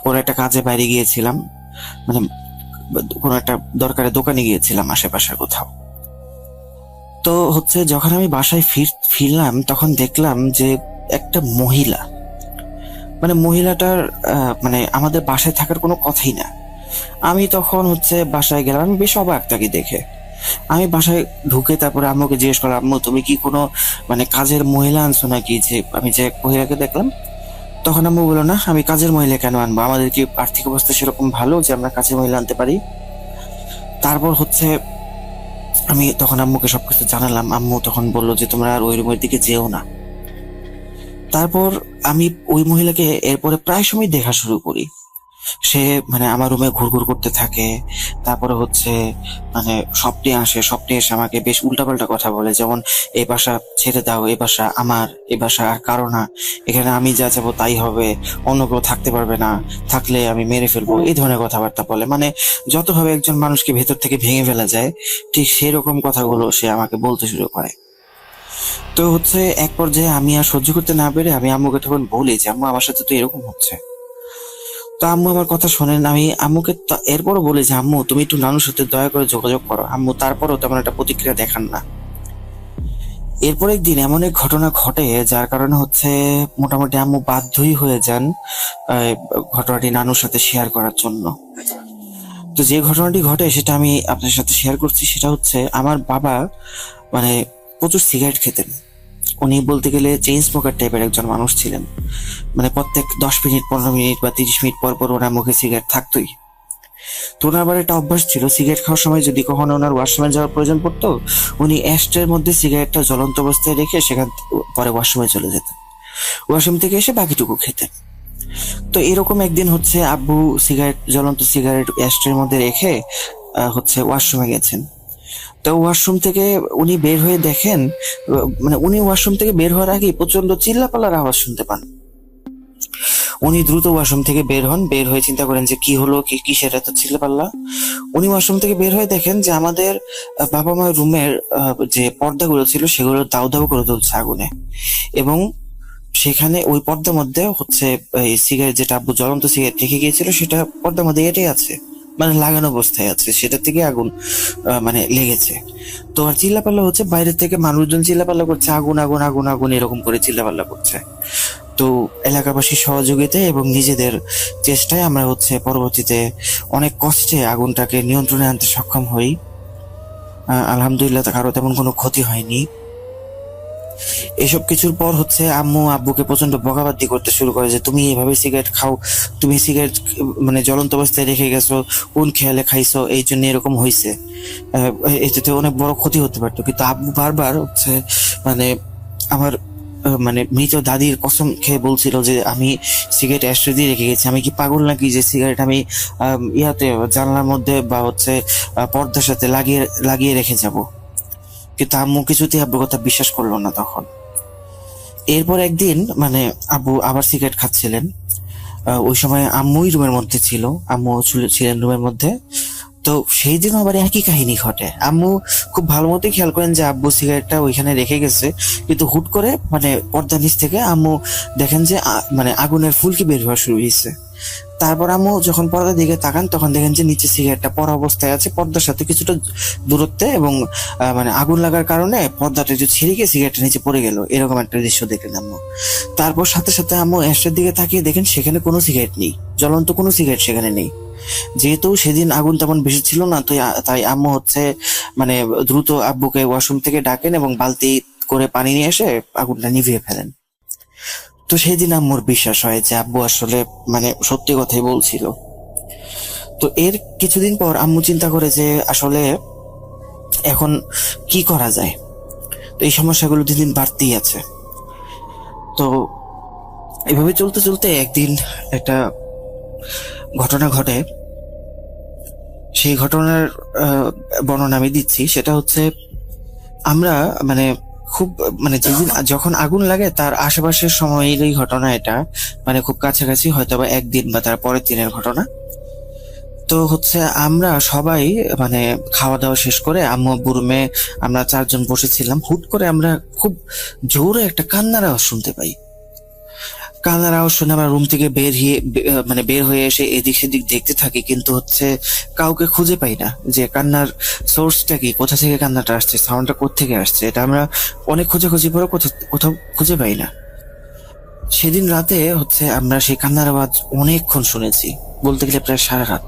কোনো একটা কাজে বাইরে গিয়েছিলাম, মানে কোনো একটা দরকারে দোকানে গিয়েছিলাম আশেপাশের কোথাও। তো হচ্ছে যখন আমি বাসায় ফিরলাম তখন দেখলাম যে একটা মহিলা, মানে মহিলাটার মানে আমাদের বাসায় থাকার কোনো কথাই না। আমি তখন হচ্ছে বাসায় গেলাম, আমি বেশ অবাক তাকে দেখে। আমি বাসায় ঢুকে তারপরে আম্মুকে জিজ্ঞেস করলাম, আম্মু তুমি কি কোনো মানে কাজের মহিলা আনছো নাকি, যে আমি যে এক মহিলাকে দেখলাম? তখন আম্মু বললো, না আমি কাজের মহিলা কেন আনবো, আমাদের কি আর্থিক অবস্থা সেরকম ভালো যে আমরা কাজের মহিলা আনতে পারি? তারপর হচ্ছে আমি তখন আম্মুকে সবকিছু জানালাম। আম্মু তখন বললো যে তোমরা আর ওই রুমের দিকে যেও না। তারপর আমি ওই মহিলাকে এরপরে প্রায় সময় দেখা শুরু করি। সে মানে আমার রুমে ঘুরঘুর করতে থাকে। তারপরে হচ্ছে মানে স্বপ্নে আসে, স্বপ্নে এসে আমাকে বেশ উল্টাপাল্টা কথা বলে, যেমন এই বাসা ছেড়ে দাও, এই বাসা আমার, এই বাসা আর কারো না, এখানে আমি যা যাবো তাই হবে, অন্য কেউ থাকতে পারবে না, থাকলে আমি মেরে ফেলবো, এই ধরনের কথাবার্তা বলে। মানে যতভাবে একজন মানুষকে ভেতর থেকে ভেঙে ফেলা যায় ঠিক সেই রকম কথাগুলো সে আমাকে বলতে শুরু করে। তো হচ্ছে এক পর্যায়ে আমি আর সহ্য করতে না পেরে আমি আম্মুকে তখন বলি যে আম্মু আমার সাথে তো এরকম হচ্ছে। তো আম্মু আমার কথা শোনেন। আমি আম্মুকে এরপরও বলি যে আম্মু তুমি একটু নানুর সাথে দয়া করে যোগাযোগ করো। আম্মু তারপরও তেমন একটা প্রতিক্রিয়া দেখান না। এরপর একদিন এমন এক ঘটনা ঘটে যার কারণে হচ্ছে মোটামুটি আম্মু বাধ্যই হয়ে যান আহ, ঘটনাটি নানুর সাথে শেয়ার করার জন্য। তো যে ঘটনাটি ঘটে সেটা আমি আপনার সাথে শেয়ার করছি। সেটা হচ্ছে আমার বাবা মানে প্রচুর সিগারেট খেতেন। উনি বলতে গেলে চেইন স্মোকার টাইপের একজন মানুষ ছিলেন। মানে প্রত্যেক 10 মিনিট 15 মিনিট বা 30 মিনিট পর পর ওনার মুখে সিগারেট থাকতোই। তো ওনার আবার একটা অভ্যাস ছিল, সিগারেট খাওয়ার সময় যদি কখনো ওনার ওয়াশরুমে যাওয়ার প্রয়োজন পড়তো, উনি অ্যাশট্রের মধ্যে সিগারেটটা জ্বলন্ত অবস্থায় রেখে সেখান পরে ওয়াশরুমে চলে যেতেন। ওয়াশরুম থেকে এসে বাকিটুকু খেতেন। তো এরকম একদিন হচ্ছে আব্বু জ্বলন্ত সিগারেট অ্যাশট্রের মধ্যে রেখে হচ্ছে ওয়াশরুমে গেছেন। তো ওয়াশরুম থেকে উনি বের হয়ে দেখেন, মানে উনি ওয়াশরুম থেকে বের হওয়ার আগে প্রচন্ড চিল্লাপাল্লার আওয়াজ শুনতে পান। উনি দ্রুত ওয়াশরুম থেকে বের হন, বের হয়ে চিন্তা করেন যে কি হলো, কিসের এত চিল্লাপাল্লা। উনি ওয়াশরুম থেকে বের হয়ে দেখেন যে আমাদের বাবা মার রুমের যে পর্দাগুলো ছিল সেগুলো দাউ দাউ করে তুলছে আগুনে, এবং সেখানে ওই পর্দার মধ্যে হচ্ছে এই সিগারেট, যেটা আব্বু জ্বলন্ত সিগারেট রেখে গিয়েছিল সেটা পর্দার মধ্যে এটাই আছে, মানে লাগানো অবস্থায় আছে, সেটা থেকে আগুন মানে লেগেছে। তো আর চিল্লাপাল্লা হচ্ছে বাইরে থেকে মানুষজন চিল্লাপাল্লা করছে, আগুন আগুন আগুন আগুন এরকম করে চিল্লাপাল্লা করছে। তো এলাকাবাসীর সহযোগিতায় এবং নিজেদের চেষ্টায় আমরা হচ্ছে পরবর্তীতে অনেক কষ্টে আগুনটাকে নিয়ন্ত্রণে আনতে সক্ষম হই। আলহামদুলিল্লাহ কারো তেমন কোনো ক্ষতি হয়নি। এসব কিছুর পর হচ্ছে আম্মু আব্বুকে প্রচন্ড বকাবাদি করতে শুরু করে যে তুমি এভাবে সিগারেট খাও, তুমি সিগারেট মানে জ্বলন্ত অবস্থায় রেখে গেছো, কোন খেয়ালে খাইছো, এই জন্য এরকম হয়েছে, এতে অনেক বড় ক্ষতি হতে পারতো। কিন্তু আব্বু বারবার হচ্ছে মানে আমার মানে মৃত দাদির কসম খেয়ে বলছিল যে আমি সিগারেট অ্যাশট্রে দিয়ে রেখে গেছি, আমি কি পাগল নাকি যে সিগারেট আমি ইয়াতে জানলার মধ্যে বা হচ্ছে পর্দার সাথে লাগিয়ে লাগিয়ে রেখে যাব। কিন্তু আম্মু কিছুতেই আব্বুর কথা বিশ্বাস করলো না তখন। এরপর একদিন মানে আব্বু আবার সিগারেট খাচ্ছিলেন। ওই সময় আম্মুই রুমের মধ্যে ছিল, আম্মু ছিলেন রুমের মধ্যে। তো সেই দিন আবার একই কাহিনী ঘটে। আম্মু খুব ভালো মতোই খেয়াল করেন যে আব্বু সিগারেটটা ওইখানে রেখে গেছে, কিন্তু হুট করে মানে পর্দার নিচ থেকে আম্মু দেখেন যে মানে আগুনের ফুলকি বের হওয়া শুরু হয়েছে। তারপর আম্মু যখন পর্দার দিকে তাকান তখন দেখেন যে নিচে সিগারেটটা পড়া অবস্থায় আছে পর্দার সাথে কিছুটা দূরত্বে, এবং মানে আগুন লাগার কারণে পর্দাটা একটু ছিঁড়ে গিয়ে সিগারেটটা নিচে পড়ে গেল, এরকম একটা দৃশ্য দেখলেন আম্মু। তারপর সাথে সাথে আম্মু অ্যাশের দিকে তাকিয়ে দেখেন সেখানে কোনো সিগারেট নেই, জ্বলন্ত কোনো সিগারেট সেখানে নেই। যেহেতু সেদিন আগুন তেমন বেশি ছিল না, তো তাই আম্মু হচ্ছে মানে দ্রুত আব্বুকে ওয়াশরুম থেকে ডাকেন এবং বালতি করে পানি নিয়ে এসে আগুনটা নিভিয়ে ফেলেন। তো সেদিন আম্মুর বিশ্বাস হয় যে আব্বু আসলে মানে সত্যি কথাই বলছিল। তো এর কিছুদিন পর আম্মু চিন্তা করে যে আসলে এখন কি করা যায়। তো এই সমস্যাগুলো দিন দিন বাড়তেই আছে। তো এভাবে চলতে চলতে একদিন একটা ঘটনা ঘটে। সেই ঘটনার বর্ণনা আমি দিচ্ছি। সেটা হচ্ছে আমরা মানে খুব মানে যেদিন যখন আগুন লাগে তার আশেপাশের সময়েরই ঘটনা এটা, মানে খুব কাছাকাছি, হয়তো বা একদিন বা তার পরের দিনের ঘটনা। তো হচ্ছে আমরা সবাই মানে খাওয়া দাওয়া শেষ করে আম্মু আব্বু রুমে আমরা চারজন বসেছিলাম। হুট করে আমরা খুব জোরে একটা কান্নার আওয়াজ শুনতে পাই। কান্নার আওয়াজ শুনে আমরা রুম থেকে মানে বের হয়ে এসে এদিক সেদিক দেখতে থাকি, কিন্তু হচ্ছে কাউকে খুঁজে পাই না যে কান্নার সোর্সটা কি, কোথা থেকে কান্নাটা আসছে, সাউন্ডটা কোত্থেকে আসছে। এটা আমরা অনেক খোঁজাখুঁজি পরে কোথাও খুঁজে পাই না। সেদিন রাতে হচ্ছে আমরা সেই কান্নার আওয়াজ অনেকক্ষণ শুনেছি, বলতে গেলে প্রায় সারা রাত।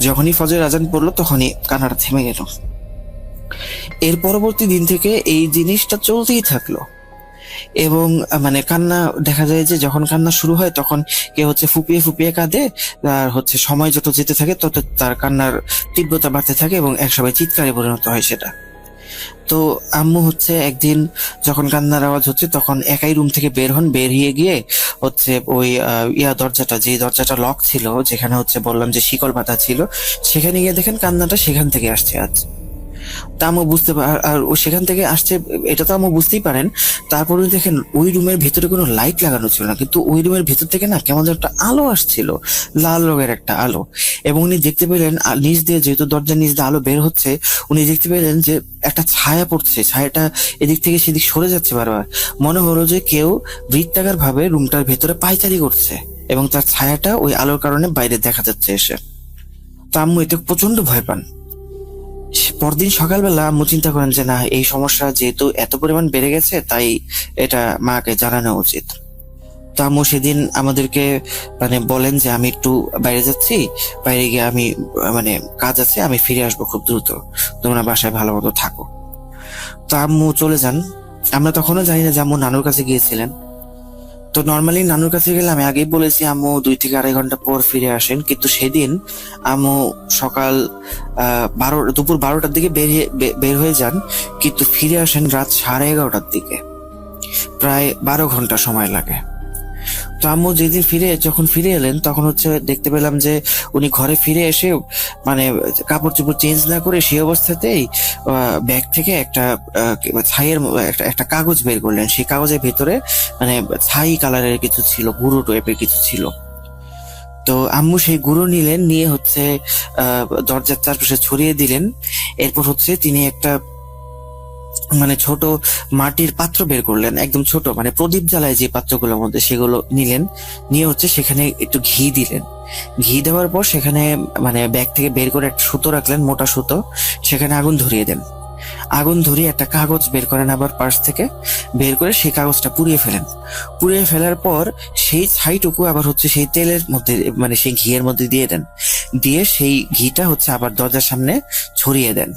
যখনই ফজরের আজান পড়লো তখনই কান্নাটা থেমে গেল। এর পরবর্তী দিন থেকে এই জিনিসটা চলতেই থাকলো, এবং মানে কান্না দেখা যায় যে যখন কান্না শুরু হয় তখন কেউ হচ্ছে ফুপিয়ে ফুপিয়ে কাঁদে, আর হচ্ছে সময় যত যেতে থাকে তত তার কান্নার তীব্রতা বাড়তে থাকে এবং একসময় চিৎকারে পরিণত হয় সেটা। তো আম্মু হচ্ছে একদিন যখন কান্নার আওয়াজ হচ্ছে তখন একাই রুম থেকে বের হন, বেরিয়ে গিয়ে হচ্ছে ওই দরজাটা, যে দরজাটা লক ছিল, যেখানে হচ্ছে বললাম যে শিকল বাঁধা ছিল, সেখানে গিয়ে দেখেন কান্নাটা সেখান থেকে আসছে। আজ তা আম্মু আর ও সেখান থেকে আসছে এটা তো আম্মু বুঝতেই পারেন। তারপরে দেখেন ওই রুমের ভিতরে কোনো লাইট লাগানো ছিল না, কিন্তু ওই রুমের ভিতর থেকে না কেমন যেন একটা আলো আসছিল, লাল রঙের একটা আলো। এবং উনি দেখতে পেলেন নিচ দিয়ে, যেহেতু দরজার নিচ দিয়ে আলো বের হচ্ছে, উনি দেখতে পেলেন যে একটা ছায়া পড়ছে, ছায়াটা এদিক থেকে সেদিক সরে যাচ্ছে বারবার। মনে হলো যে কেউ বৃত্তাকার ভাবে রুমটার ভেতরে পায়চারি করছে এবং তার ছায়াটা ওই আলোর কারণে বাইরে দেখা যাচ্ছে এসে। তো আম্মু এতে প্রচন্ড ভয় পান। পরদিন সকালবেলা আম্মু চিন্তা করেন যে না, এই সমস্যা যেহেতু এত পরিমাণ বেড়ে গেছে তাই এটা মাকে জানানো উচিত। তো আম্মু সেদিন আমাদেরকে মানে বলেন যে আমি একটু বাইরে যাচ্ছি, বাইরে গিয়ে আমি মানে কাজ আছে, আমি ফিরে আসবো খুব দ্রুত, তোমরা বাসায় ভালো মতো থাকো। তো আম্মু চলে যান। আমরা তখনও জানি না যে আম্মু নানুর কাছে গিয়েছিলেন। তো নর্মালি নানুর কাছে গেলে আমি আগেই বলেছি আম্মু 2 থেকে 2.5 ঘন্টা পর ফিরে আসেন, কিন্তু সেদিন আম্মু সকাল দুপুর 12টার দিকে বের হয়ে যান, কিন্তু ফিরে আসেন রাত 11:30টার দিকে। প্রায় 12 ঘন্টা সময় লাগে। তো আম্মু যেদিন যখন ফিরে এলেন তখন হচ্ছে দেখতে পেলাম যে উনি ঘরে ফিরে এসে মানে কাপড় চোপড় চেঞ্জ না করে সেই অবস্থাতেই ব্যাগ থেকে একটা ছাইয়ের একটা কাগজ বের করলেন। সেই কাগজের ভেতরে মানে ছাই কালারের কিছু ছিল, গুঁড়ো টাইপের কিছু ছিল। তো আম্মু সেই গুঁড়ো নিলেন, নিয়ে হচ্ছে দরজার চারপাশে ছড়িয়ে দিলেন। এরপর হচ্ছে তিনি একটা মানে ছোট মাটির পাত্র বের করলেন, একদম ছোট, মানে প্রদীপ জ্বালায় যে পাত্রগুলোর মধ্যে, সেগুলো নিলেন। নিয়ে হচ্ছে সেখানে একটু ঘি দিলেন। ঘি দেওয়ার পর সেখানে মানে ব্যাগ থেকে বের করে একটা সুতো রাখলেন, মোটা সুতো। সেখানে আগুন ধরিয়ে দেন। আগুন ধরিয়ে একটা কাগজ বের করেন আবার পার্স থেকে, বের করে সেই কাগজটা পুড়িয়ে ফেলেন। পুড়িয়ে ফেলার পর সেই ছাইটুকু আবার হচ্ছে সেই তেলের মধ্যে মানে সেই ঘিয়ের মধ্যে দিয়ে দেন। দিয়ে সেই ঘিটা হচ্ছে আবার দরজার সামনে ছড়িয়ে দেন।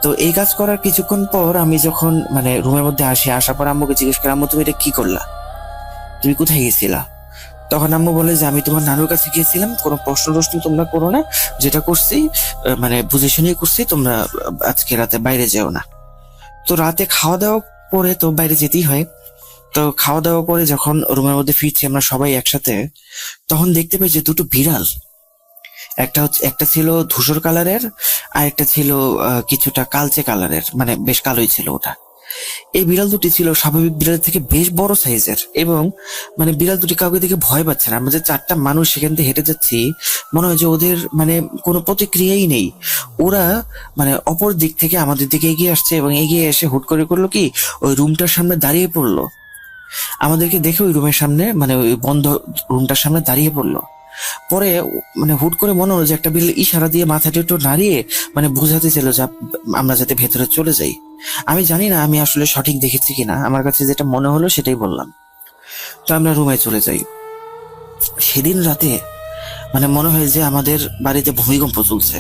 তো এই কাজ করার কিছুক্ষণ পর আমি যখন মানে রুমের মধ্যে আসার পর আম্মুকে জিজ্ঞেস করি, আম্মু তুমি এটা কি করলা, তুমি কোথায় গেছিলা? তখন আম্মু বলে যে আমি তোমার নানুর কাছে গিয়েছিলাম, কোনো প্রশ্ন তোমরা করো না, যেটা করছি মানে বুঝে শুনে করছি, তোমরা আজকে রাতে বাইরে যেও না। তো রাতে খাওয়া দাওয়া পরে তো বাইরে যেতেই হয়। তো খাওয়া দাওয়া পরে যখন রুমের মধ্যে ফিরছি আমরা সবাই একসাথে, তখন দেখতে পাই যে দুটো বিড়াল, একটা ছিল ধূসর কালারের আর একটা ছিল কিছুটা কালচে কালারের, মানে বেশ কালোই ছিল ওটা। এই বিড়াল দুটি ছিল স্বাভাবিক বিড়ালের থেকে বেশ বড় সাইজের, এবং মানে বিড়াল দুটি কাউকে দেখে ভয় পাচ্ছে না। আমরা যে চারটা মানুষ সেখান থেকে হেঁটে যাচ্ছি, মনে হয় যে ওদের মানে কোনো প্রতিক্রিয়াই নেই। ওরা মানে অপর দিক থেকে আমাদের দিকে এগিয়ে আসছে, এবং এগিয়ে এসে হুট করে করলো কি, ওই রুমটার সামনে দাঁড়িয়ে পড়লো। আমাদেরকে দেখে ওই রুমের সামনে মানে ওই বন্ধ রুমটার সামনে দাঁড়িয়ে পড়লো। পরে মানে হুট করে মনে হলো যে একটা বিড়াল ইশারা দিয়ে মাথাটা একটু নাড়িয়ে মানে বোঝাতে ছিল যে আমরা যাতে ভেতরে চলে যাই। আমি জানি না আমি আসলে সঠিক দেখেছি কিনা, আমার কাছে যেটা মনে হলো সেটাই বললাম। তো আমরা রুমে চলে যাই। সেদিন রাতে মানে মনে হয় যে আমাদের বাড়িতে ভূমিকম্প চলছে।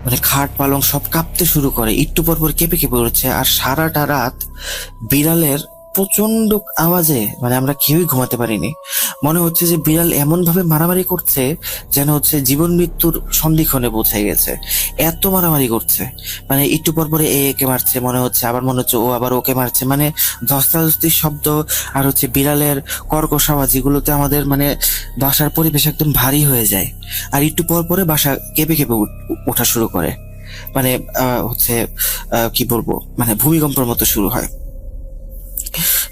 মানে খাট পালং সব কাঁপতে শুরু করে, একটু পর পর কেঁপে কেঁপে উঠছে। আর সারাটা রাত বিড়ালের প্রচন্ড আওয়াজে মানে আমরা কেউই ঘুমাতে পারিনি। মনে হচ্ছে যে বিড়াল এমন ভাবে মারামারি করছে যেন হচ্ছে জীবন মৃত্যুর সন্ধিক্ষণে পৌঁছে গেছে, এত মারামারি করছে। মানে একটু পর পরে একে মারছে মনে হচ্ছে, আবার মনে হচ্ছে ও আবার ওকে মারছে। মানে ধস্তাধস্তির শব্দ আর হচ্ছে বিড়ালের কর্কশ আওয়াজ, এগুলোতে আমাদের মানে বাসার পরিবেশ একদম ভারী হয়ে যায়। আর একটু পর পরে বাসা কেঁপে কেঁপে ওঠা শুরু করে। মানে হচ্ছে কি বলবো, মানে ভূমিকম্পের মতো শুরু হয়।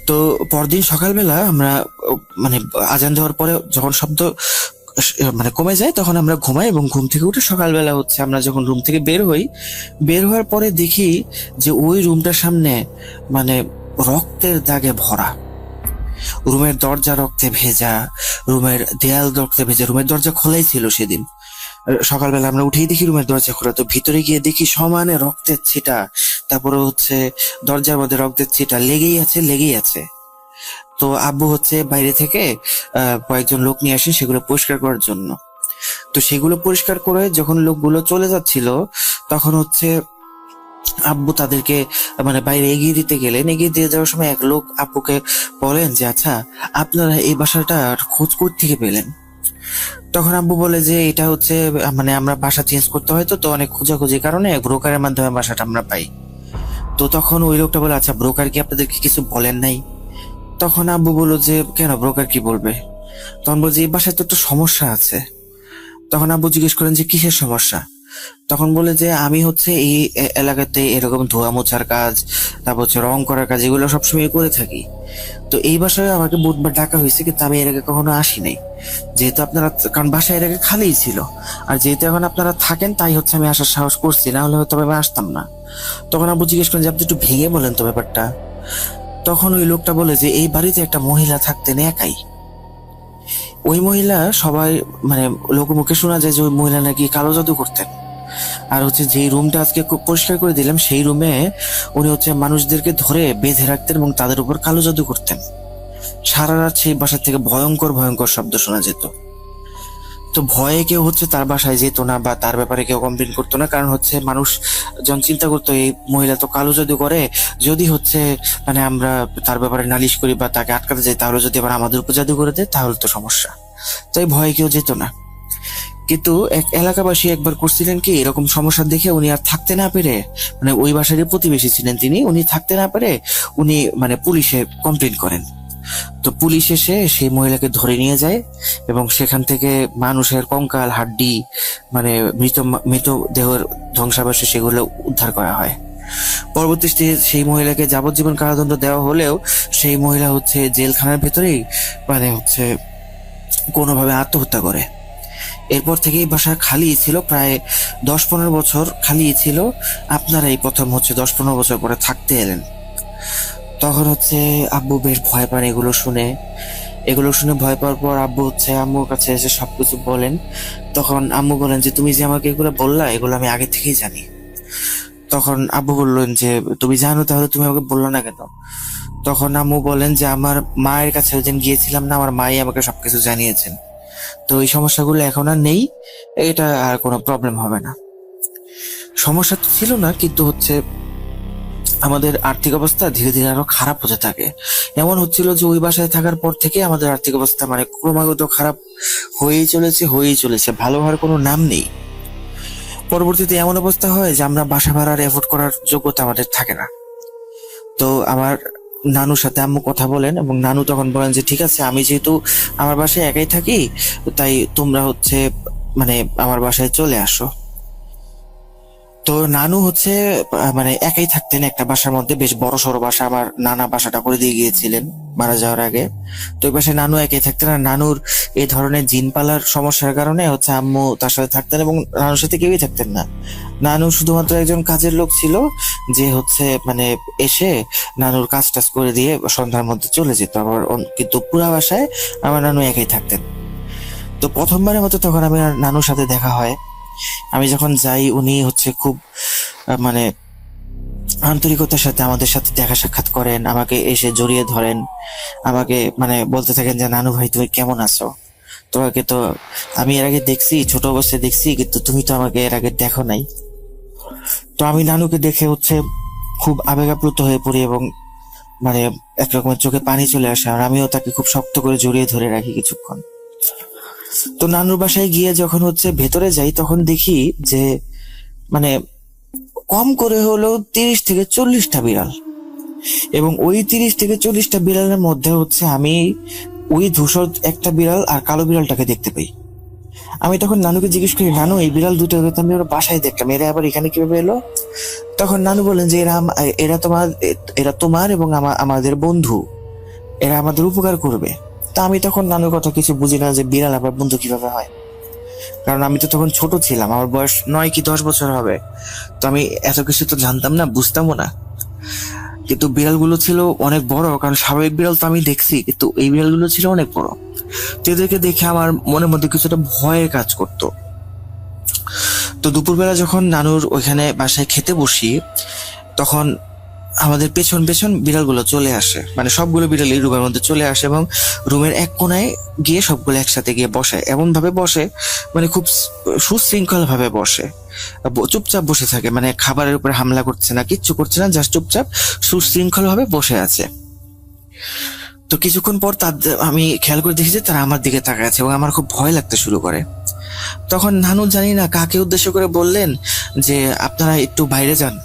তো পরদিন সকালবেলা আমরা মানে আজান দেওয়ার পরে যখন শব্দ মানে কমে যায় তখন আমরা ঘুমাই, এবং ঘুম থেকে উঠে সকালবেলা হচ্ছে আমরা যখন রুম থেকে বের হই, বের হওয়ার পরে দেখি যে ওই রুমটার সামনে মানে রক্তের দাগে ভরা। রুমের দরজা রক্তে ভেজা, রুমের দেয়াল রক্তে ভেজা। রুমের দরজা খোলাই ছিল সেদিন। সকালবেলা আমরা উঠেই দেখি রুমের দরজা খোলা, তো ভিতরে গিয়ে দেখি সমানে রক্তের ছিটা, তারপরে হচ্ছে দরজার মধ্যে রক্তের ছিটা লেগেই আছে লেগেই আছে। তো আব্বু হচ্ছে বাইরে থেকে কয়েকজন লোক নিয়ে আসে সেগুলো পরিষ্কার করার জন্য। তো সেগুলো পরিষ্কার করে যখন লোকগুলো চলে যাচ্ছিল তখন হচ্ছে আব্বু তাদেরকে মানে বাইরে এগিয়ে দিতে গেলেন। এগিয়ে দিয়ে যাওয়ার সময় এক লোক আব্বুকে বলেন যে আচ্ছা, আপনারা এই বাসাটার খোঁজ কোথা থেকে পেলেন? তখন আব্বু বলে যে এটা হচ্ছে মানে আমরা বাসা চেঞ্জ করতে হয়, তো অনেক খোঁজাখুঁজির কারণে ব্রোকারের মাধ্যমে বাসাটা আমরা পাই। তো তখন ওই লোকটা বলে আচ্ছা, ব্রোকার কি আপনাদেরকে কিছু বলেন নাই? তখন আব্বু বললো যে কেন, ব্রোকার কি বলবে? তখন বলছে এই বাসায় তো একটা সমস্যা আছে। তখন আব্বু জিজ্ঞেস করেন যে কিসের সমস্যা? তখন বলে যে আমি হচ্ছে এই এলাকাতে এরকম ধোয়া মোছার কাজ, তারপর হচ্ছে রং করার কাজ, এগুলো সবসময় করে থাকি। তো এই বাসায় আমাকে বুধবার ডাকা হয়েছে, কিন্তু আমি এর আগে কখনো আসি নাই। যেহেতু আপনারা, কারণ বাসা এর আগে খালিই ছিল, আর যেহেতু এখন আপনারা থাকেন তাই হচ্ছে আমি আসার সাহস করছি, না হলে হয়তো আমি আসতাম না। তখন আব্বু জিজ্ঞেস করেন যে আপনি একটু ভেঙে বলেন তো ব্যাপারটা। তখন ওই লোকটা বলে যে এই বাড়িতে একটা মহিলা থাকতেন একাই। ওই মহিলা সবাই মানে লোকমুখে শোনা যায় যে ওই মহিলা নাকি কালো জাদু করতেন। আর হচ্ছে যে রুমটা আজকে পরিষ্কার করে দিলাম সেই রুমে উনি হচ্ছে মানুষদেরকে ধরে বেঁধে রাখতেন এবং তাদের উপর কালো জাদু করতেন। সারা রাত সেই বাসা থেকে ভয়ঙ্কর ভয়ঙ্কর শব্দ শোনা যেত। তো ভয়ে কেউ হচ্ছে তার বাসায় যেত না বা তার ব্যাপারে কেউ কমপ্লেন করতো না, কারণ হচ্ছে মানুষ যখন চিন্তা করতো এই মহিলা তো কালো জাদু করে, যদি হচ্ছে মানে আমরা তার ব্যাপারে নালিশ করি বা তাকে আটকাতে যাই তাহলে যদি আবার আমাদের উপর জাদু করে দেয় তাহলে তো সমস্যা। তাই ভয়ে কেউ যেত না। কিন্তু এক এলাকাবাসী একবার করছিলেন কি, এরকম সমস্যা দেখে উনি আর থাকতে না পেরে, মানে ওই বাসারই প্রতিবেশী ছিলেন তিনি, উনি থাকতে না পেরে উনি মানে পুলিশে কমপ্লেন করেন। তো পুলিশ এসে সেই মহিলাকে ধরে নিয়ে যায় এবং সেখান থেকে মানুষের কঙ্কাল হাড্ডি মানে মৃতদেহের ধ্বংসাবশেষ সেগুলো উদ্ধার করা হয়। পরবর্তীতে সেই মহিলাকে যাবজ্জীবন কারাদণ্ড দেওয়া হলেও সেই মহিলা হচ্ছে জেলখানার ভেতরেই মানে হচ্ছে কোনোভাবে আত্মহত্যা করে। এরপর থেকেই বাসা খালি ছিল, প্রায় 10-15 বছর খালি ছিল। আপনারা এই প্রথম হচ্ছে 10-15 বছর পরে থাকতে এলেন। তখন হচ্ছে আব্বু বেশ ভয় পান এগুলো শুনে ভয় পাওয়ার পর আব্বু হচ্ছে আম্মুর কাছে এসে সবকিছু বলেন। তখন আম্মু বলেন যে তুমি যে আমাকে এগুলো বললা এগুলো আমি আগে থেকেই জানি। তখন আব্বু বললেন যে তুমি জানো তাহলে তুমি আমাকে বললো না কেন? তখন আম্মু বলেন যে আমার মায়ের কাছে ওই দিন গিয়েছিলাম না, আমার মাই আমাকে সবকিছু জানিয়েছেন। তো এই সমস্যাগুলো এখন আর নেই, এটা আর কোনো প্রবলেম হবে না। সমস্যা তো ছিল না, কিন্তু হচ্ছে আমাদের আর্থিক অবস্থা ধীরে ধীরে আরো খারাপ হতে থাকে। এমন হচ্ছিল যে ওই বাসায় থাকার পর থেকে আমাদের আর্থিক অবস্থা মানে ক্রমাগত খারাপ হয়েই চলেছে, ভালো হওয়ার কোনো নাম নেই। পরবর্তীতে এমন অবস্থা হয় যে আমরা বাসা ভাড়ার এফোর্ড করার যোগ্যতা আমাদের থাকে না। তো আমার নানুর সাথে আম্মু কথা বলেন এবং নানু তখন বলেন যে ঠিক আছে, আমি যেহেতু আমার বাসায় একাই থাকি তাই তোমরা হচ্ছে মানে আমার বাসায় চলে আসো। তো তো নানু হচ্ছে মানে একাই থাকতেন একটা বাসার মধ্যে, বেশ বড় সড়ো বাসা। আমার নানা বাসাটা করে দিয়ে গিয়েছিলেন মারা যাওয়ার আগে। তো ওই বাসায় নানু একাই থাকতেন, আর নানুর এই ধরনের জিন পালার সমস্যার কারণে হচ্ছে আম্মু তার সাথে থাকতেন, এবং নানুর সাথে কেউই থাকতেন না। নানু শুধুমাত্র একজন কাজের লোক ছিল, যে হচ্ছে মানে এসে নানুর কাজ টাজ করে দিয়ে সন্ধ্যার মধ্যে চলে যেত। আবার কিন্তু পুরা বাসায় আমার নানু একাই থাকতেন। তো প্রথমবারের মতো তখন আমি আর নানুর সাথে দেখা হয়। আমি যখন যাই উনি হচ্ছে খুব মানে আন্তরিকতার সাথে আমাদের সাথে দেখা সাক্ষাৎ করেন, আমাকে এসে জড়িয়ে ধরেন, আমাকে মানে বলতে থাকেন যে নানু ভাই তুমি কেমন আছো, তোমাকে তো আমি এর আগে দেখছি, ছোট অবস্থায় দেখছি, কিন্তু তুমি তো আমাকে এর আগে দেখো নাই। তো আমি নানুকে দেখে হচ্ছে খুব আবেগ আপ্লুত হয়ে পড়ি, এবং মানে এক রকমের চোখে পানি চলে আসে, আর আমিও তাকে খুব শক্ত করে জড়িয়ে ধরে রাখি কিছুক্ষণ। তো নানুর বাসায় গিয়ে যখন হচ্ছে ভেতরে যাই, তখন দেখি যে মানে কম করে হলেও 30 থেকে 40টা বিড়াল, এবং ওই 30 থেকে 40টা বিড়ালের মধ্যে হচ্ছে আমি ওই ধূসর একটা বিড়াল আর কালো বিড়ালটাকে দেখতে পাই। আমি তখন নানুকে জিজ্ঞেস করি, নানু এই বিড়াল দুটো তো আমি ওরা বাসায় দেখলাম, এরা আবার এখানে কিভাবে এলো? তখন নানু বলেন যে এরা তোমার এবং আমাদের বন্ধু, এরা আমাদের উপকার করবে। তা আমি তখন নানুর কথা কিছু বুঝি না যে বিড়াল আবার বন্ধু কিভাবে হয়, কারণ আমি তো তখন ছোট ছিলাম, আমার বয়স 9 কি 10 বছর হবে। তো আমি এত কিছু তো জানতাম না, বুঝতামও না। কিন্তু বিড়ালগুলো ছিল অনেক বড়, কারণ স্বাভাবিক বিড়াল তো আমি দেখছি, কিন্তু এই বিড়ালগুলো ছিল অনেক বড়। তো এদেরকে দেখে আমার মনের মধ্যে কিছুটা ভয় কাজ করতো। তো দুপুরবেলা যখন নানুর ওইখানে বাসায় খেতে বসি, তখন আমাদের পেছন পেছন বিড়ালগুলো চলে আসে, মানে সবগুলো বিড়ালই রুমের মধ্যে চলে আসে, এবং রুমের এক কোনায় গিয়ে সবগুলো একসাথে গিয়ে বসে, এমন ভাবে বসে মানে খুব সুশৃঙ্খল ভাবে বসে, চুপচাপ বসে থাকে, মানে খাবারের উপরে হামলা করছে না, কিচ্ছু করছে না, জাস্ট চুপচাপ সুশৃঙ্খল ভাবে বসে আছে। তো কিছুক্ষণ পর আমি খেয়াল করে দেখি যে তারা আমার দিকে তাকায় আছে, এবং আমার খুব ভয় লাগতে শুরু করে। তখন নানু জানি না কাকে উদ্দেশ্য করে বললেন যে আপনারা একটু বাইরে যান,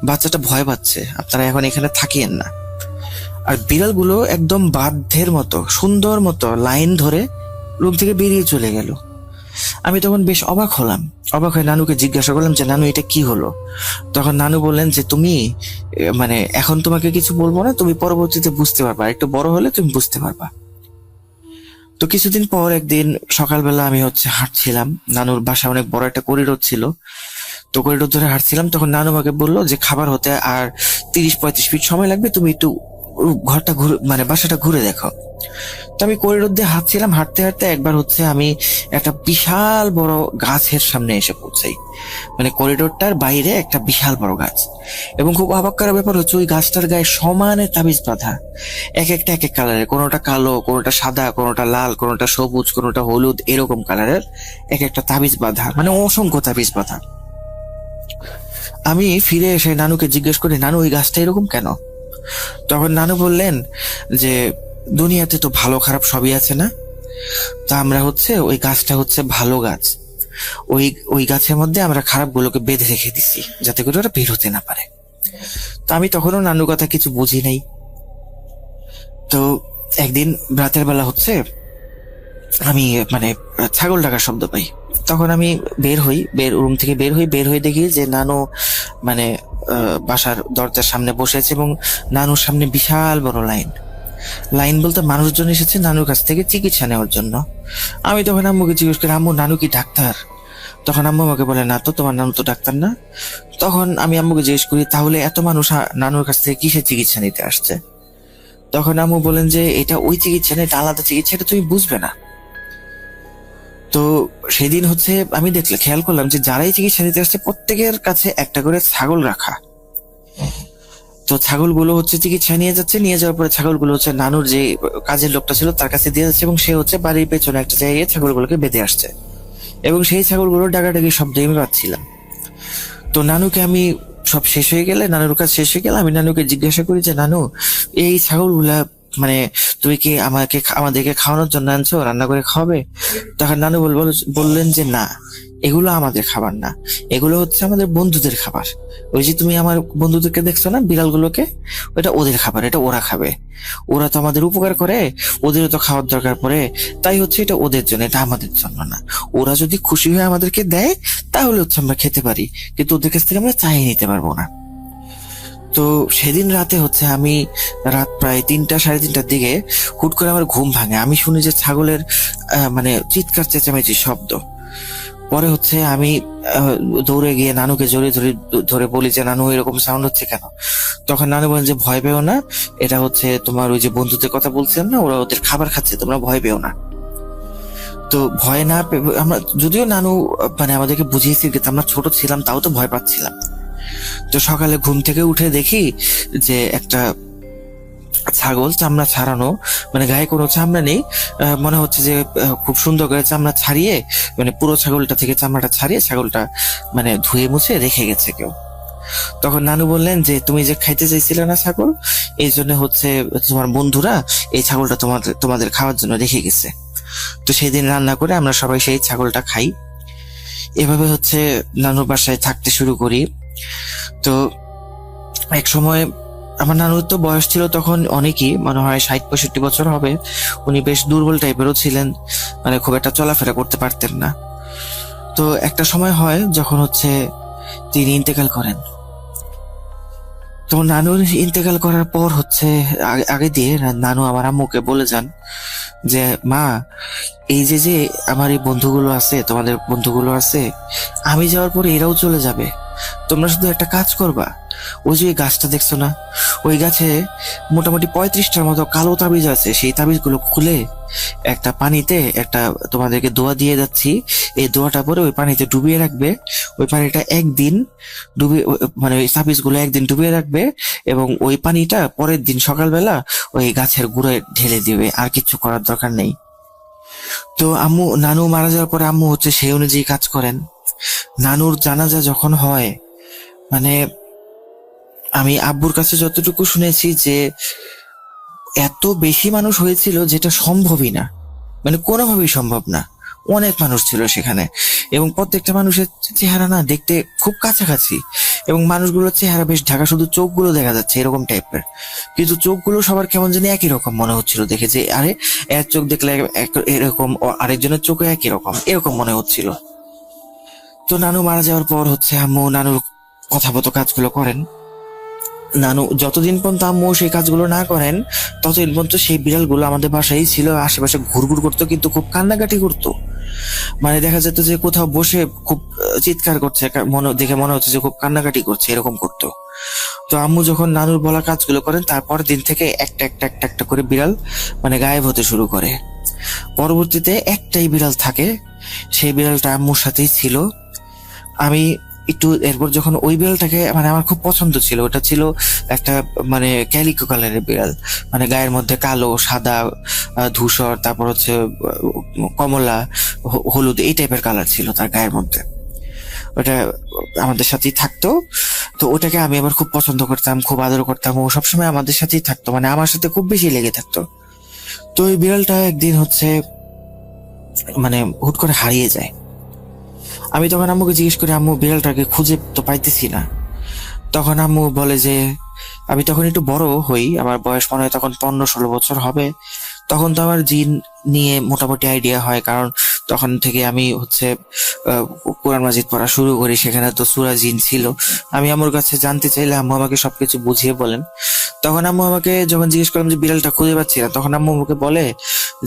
বাচ্চাটা ভয় পাচ্ছে, আপনারা এখন এখানে থাকিয়েন না। আর বিড়ালগুলো একদম বাধ্যের মতো সুন্দর মতো লাইন ধরে রুম থেকে বেরিয়ে চলে গেল। আমি তখন বেশ অবাক হলাম, অবাক হয়ে নানুকে জিজ্ঞাসা করলাম যে নানু এটা কি হলো? তখন নানু বললেন যে তুমি মানে এখন তোমাকে কিছু বলবো না, তুমি পরবর্তীতে বুঝতে পারবা, একটু বড় হলে তুমি বুঝতে পারবা। তো কিছুদিন পর একদিন সকালবেলা আমি হচ্ছে হাঁটছিলাম, নানুর বাসা অনেক বড় একটা করিডোর ছিল, তো করিডোর ধরে হাঁটছিলাম, তখন নানু আমাকে বললো যে খাবার হতে আর 30-35 ফিট সময় লাগবে, তুমি একটু ঘরটা ঘুরে মানে বাসাটা ঘুরে দেখো। তো আমি করিডোর দিয়ে হাঁটছিলাম, হাঁটতে হাঁটতে একবার হচ্ছে আমি একটা বিশাল বড় গাছের সামনে এসে পৌঁছাই, মানে করিডোরটার বাইরে একটা বিশাল বড় গাছ। এবং খুব অবাক করার ব্যাপার হচ্ছে ওই গাছটার গায়ে সমানে তাবিজ বাঁধা, এক একটা এক এক কালারের, কোনোটা কালো, কোনোটা সাদা, কোনোটা লাল, কোনোটা সবুজ, কোনোটা হলুদ, এরকম কালারের এক একটা তাবিজ বাঁধা, মানে অসংখ্য তাবিজ বাঁধা। আমি ফিরে এসে নানুকে জিজ্ঞেস করি, নানু ওই গাছটা এরকম কেন? তখন নানু বললেন যে দুনিয়াতে তো ভালো খারাপ সবই আছে না, তা আমরা হচ্ছে ওই গাছটা হচ্ছে ভালো গাছ, ওই ওই গাছের মধ্যে আমরা খারাপ গুলোকে বেঁধে রেখে দিছি যাতে করে ওরা বের হতে না পারে। তো আমি তখনও নানুর কথা কিছু বুঝি নাই। তো একদিন রাতের বেলা হচ্ছে আমি মানে ছাগল ডাকার শব্দ পাই, তখন আমি রুম থেকে বের হয়ে দেখি যে নানু মানে বাসার দরজার সামনে বসে আছে, এবং নানুর সামনে বিশাল বড় লাইন। লাইন বলতে মানুষজন এসেছে নানুর কাছ থেকে চিকিৎসা নেওয়ার জন্য। আমি তখন আম্মুকে জিজ্ঞেস করি, আম্মু নানু কি ডাক্তার? তখন আম্মু আমাকে বলে, না তো, তোমার নানু তো ডাক্তার না। তখন আমি আম্মুকে জিজ্ঞেস করি, তাহলে এত মানুষ নানুর কাছ থেকে কিসের চিকিৎসা নিতে আসছে? তখন আম্মু বলেন যে এটা ওই চিকিৎসা না, এটা আলাদা চিকিৎসা, এটা তুমি বুঝবে না। তো সেদিন হচ্ছে আমি খেয়াল করলাম যে যারাই চিকিৎসা নিতে আসছে প্রত্যেকের কাছে একটা করে ছাগল রাখা। তো ছাগলগুলো হচ্ছে চিকিৎসা নিয়ে যাচ্ছে, নিয়ে যাওয়ার পরে ছাগলগুলো হচ্ছে নানুর যে কাজের লোকটা ছিল তার কাছে দিয়ে যাচ্ছে, এবং সে হচ্ছে বাড়ির পেছনে একটা জায়গায় ছাগলগুলোকে বেঁধে আসছে, এবং সেই ছাগলগুলো ডাকাডাকি শব্দ আমি পাচ্ছিলাম। তো নানুকে আমি সব শেষ হয়ে গেলে, নানুর কাজ শেষ হয়ে গেলে আমি নানুকে জিজ্ঞাসা করি যে নানু এই ছাগলগুলা মানে তুমি কি আমাদেরকে খাওয়ানোর জন্য আনছো, রান্না করে খাওয়াবে? তখন নানু বললেন যে না, এগুলো আমাদের খাবার না, এগুলো হচ্ছে আমাদের বন্ধুদের খাবার। ওই যে তুমি আমার বন্ধুদেরকে দেখছো না, বিড়ালগুলোকে, ওটা ওদের খাবার, এটা ওরা খাবে। ওরা তো আমাদের উপকার করে, ওদেরও তো খাওয়ার দরকার পড়ে, তাই হচ্ছে এটা ওদের জন্য, এটা আমাদের জন্য না। ওরা যদি খুশি হয়ে আমাদেরকে দেয় তাহলে হচ্ছে আমরা খেতে পারি, কিন্তু ওদের কাছ থেকে আমরা চাইয়ে নিতে পারবো না। তো সেদিন রাতে হচ্ছে আমি রাত প্রায় 3টা 3:30টার দিকে হুট করে আমার ঘুম ভাঙে। আমি শুনি যে ছাগলের মানে চিৎকার চেঁচামেচির শব্দ। পরে হচ্ছে আমি দৌড়ে গিয়ে নানুকে জড়িয়ে ধরে ধরে বলি যে নানু এরকম সাউন্ড হচ্ছে কেন? তখন নানু বলেন যে ভয় পেও না, এটা হচ্ছে তোমার ওই যে বন্ধুদের কথা বলছিলাম না, ওরা ওদের খাবার খাচ্ছে, তোমরা ভয় পেও না। তো ভয় না আমরা যদিও নানু মানে আমাদেরকে বুঝিয়েছি, কিন্তু আমরা ছোট ছিলাম তাও তো ভয় পাচ্ছিলাম। তো সকালে ঘুম থেকে উঠে দেখি যে একটা ছাগল চামড়া ছাড়ানো, মানে গায়ে কোনো চামড়া নেই, মনে হচ্ছে যে খুব সুন্দর করে চামড়া ছাড়িয়ে, মানে পুরো ছাগলটা থেকে চামড়াটা ছাড়িয়ে ছাগলটা মানে ধুয়ে মুছে রেখে গেছে কেউ। তখন নানু বললেন যে তুমি যে খাইতে চাইছিলে না ছাগল, এই জন্য হচ্ছে তোমার বন্ধুরা এই ছাগলটা তোমাদের খাওয়ার জন্য রেখে গেছে। তো সেদিন রান্না করে আমরা সবাই সেই ছাগলটা খাই। এভাবে হচ্ছে নানুর বাসায় থাকতে শুরু করি। তো এক সময় আমার নানুর তো বয়স ছিল তখন অনেকই, মনে হয় 60-65 বছর হবে। উনি বেশ দুর্বল টাইপেরও ছিলেন, মানে খুব একটা চলাফেরা করতে পারতেন না। তো একটা সময় হয় যখন হচ্ছে তিনি ইন্তেকাল করেন। তো নানুর ইন্তেকাল করার পর হচ্ছে আগে দিয়ে নানু আমার আম্মুকে বলে যান যে মা, এই যে যে আমার এই বন্ধুগুলো আছে, তোমাদের বন্ধুগুলো আছে, আমি যাওয়ার পরে এরাও চলে যাবে। তোমরা শুধু একটা কাজ করবা, ওই যে গাছটা দেখছো না, ওই গাছে মোটামুটি 35টার মতো কালো তাবিজ আছে। সেই তাবিজগুলো খুলে একটা পানিতে একটা তোমাদেরকে দোয়া দিয়ে যাচ্ছি, এই দোয়াটা পরে ওই পানিতে ডুবিয়ে রাখবে। ওই পানিটা একদিন ডুবিয়ে, মানে ওই তাবিজগুলো একদিন ডুবিয়ে রাখবে, এবং ওই পানিটা পরের দিন সকালবেলা ওই গাছের গুঁড়োয় ঢেলে দিবে, আর কিছু করার দরকার নেই। তো নানু মারা যাওয়ার পরে আম্মু হচ্ছে সেই অনুযায়ী কাজ করেন। নানুর জানাজা যখন হয়, মানে আমি আব্বুর কাছে যতটুকু শুনেছি যে এত বেশি মানুষ হয়েছিল যেটা সম্ভবই না, মানে কোনোভাবেই সম্ভব না। অনেক মানুষ ছিল সেখানে, এবং প্রত্যেকটা মানুষের চেহারা না দেখতে খুব কাছাকাছি, এবং মানুষগুলোর চেহারা বেশ ঢাকা, শুধু চোখগুলো দেখা যাচ্ছে এরকম টাইপের। কিন্তু চোখগুলো সবার কেমন জানি একই রকম মনে হচ্ছিল দেখে, যে আরে এর চোখ দেখলে এরকম, আরেকজনের চোখে একই রকম, এরকম মনে হচ্ছিল। তো নানু মারা যাওয়ার পর হচ্ছে আম্মু নানুর কথা মতো কাজগুলো করেন। নানু যতদিন পর্যন্ত আম্মু সেই কাজগুলো না করেন, ততদিন পর্যন্ত সেই বিড়ালগুলো আমাদের বাসায় ছিল, আশেপাশে ঘুরঘুর করতো, কিন্তু খুব কান্নাকাটি করতো। মানে দেখা যেত যে কোথাও বসে খুব চিৎকার করছে, দেখে মনে হচ্ছে যে খুব কান্নাকাটি করছে, এরকম করতো। তো আম্মু যখন নানুর বলা কাজগুলো করেন, তারপর দিন থেকে একটা একটা একটা একটা করে বিড়াল মানে গায়েব হতে শুরু করে। পরবর্তীতে একটাই বিড়াল থাকে, সেই বিড়ালটা আম্মুর সাথেই ছিল। আমি একটু এরপর যখন ওই বিড়ালটাকে, মানে আমার খুব পছন্দ ছিল, ওটা ছিল একটা মানে ক্যালিকো কালারের বিড়াল, মানে গায়ের মধ্যে কালো, সাদা, ধূসর, তারপর হচ্ছে কমলা, হলুদ, এই টাইপের কালার ছিল তার গায়ের মধ্যে। ওটা আমাদের সাথেই থাকতো। তো ওটাকে আমি আবার খুব পছন্দ করতাম, খুব আদর করতাম, ও সবসময় আমাদের সাথেই থাকতো, মানে আমার সাথে খুব বেশি লেগে থাকতো। তো ওই বিড়ালটা একদিন হচ্ছে মানে হুট করে হারিয়ে যায়। আমি তখন আম্মুকে জিজ্ঞেস করি, আম্মু বিড়ালটাকে খুঁজে তো পাইতেছি না। তখন আম্মু বলে যে, আমি তখন একটু বড় হই, আমার বয়স মনে হয় তখন 15-16 বছর হবে। তখন তো আমার জিন নিয়ে মোটামুটি আইডিয়া হয়, কারণ তখন থেকে আমি হচ্ছে কোরআন মাজিদ পড়া শুরু করি, সেখানে তো সূরা জিন ছিল। আমি আম্মুর কাছে জানতে চাইলে আম্মু আমাকে সবকিছু বুঝিয়ে বলেন। তখন আম্মু আমাকে যখন জিজ্ঞেস করলাম যে বিড়ালটা খুঁজে পাচ্ছি না, তখন আম্মু আমাকে বলে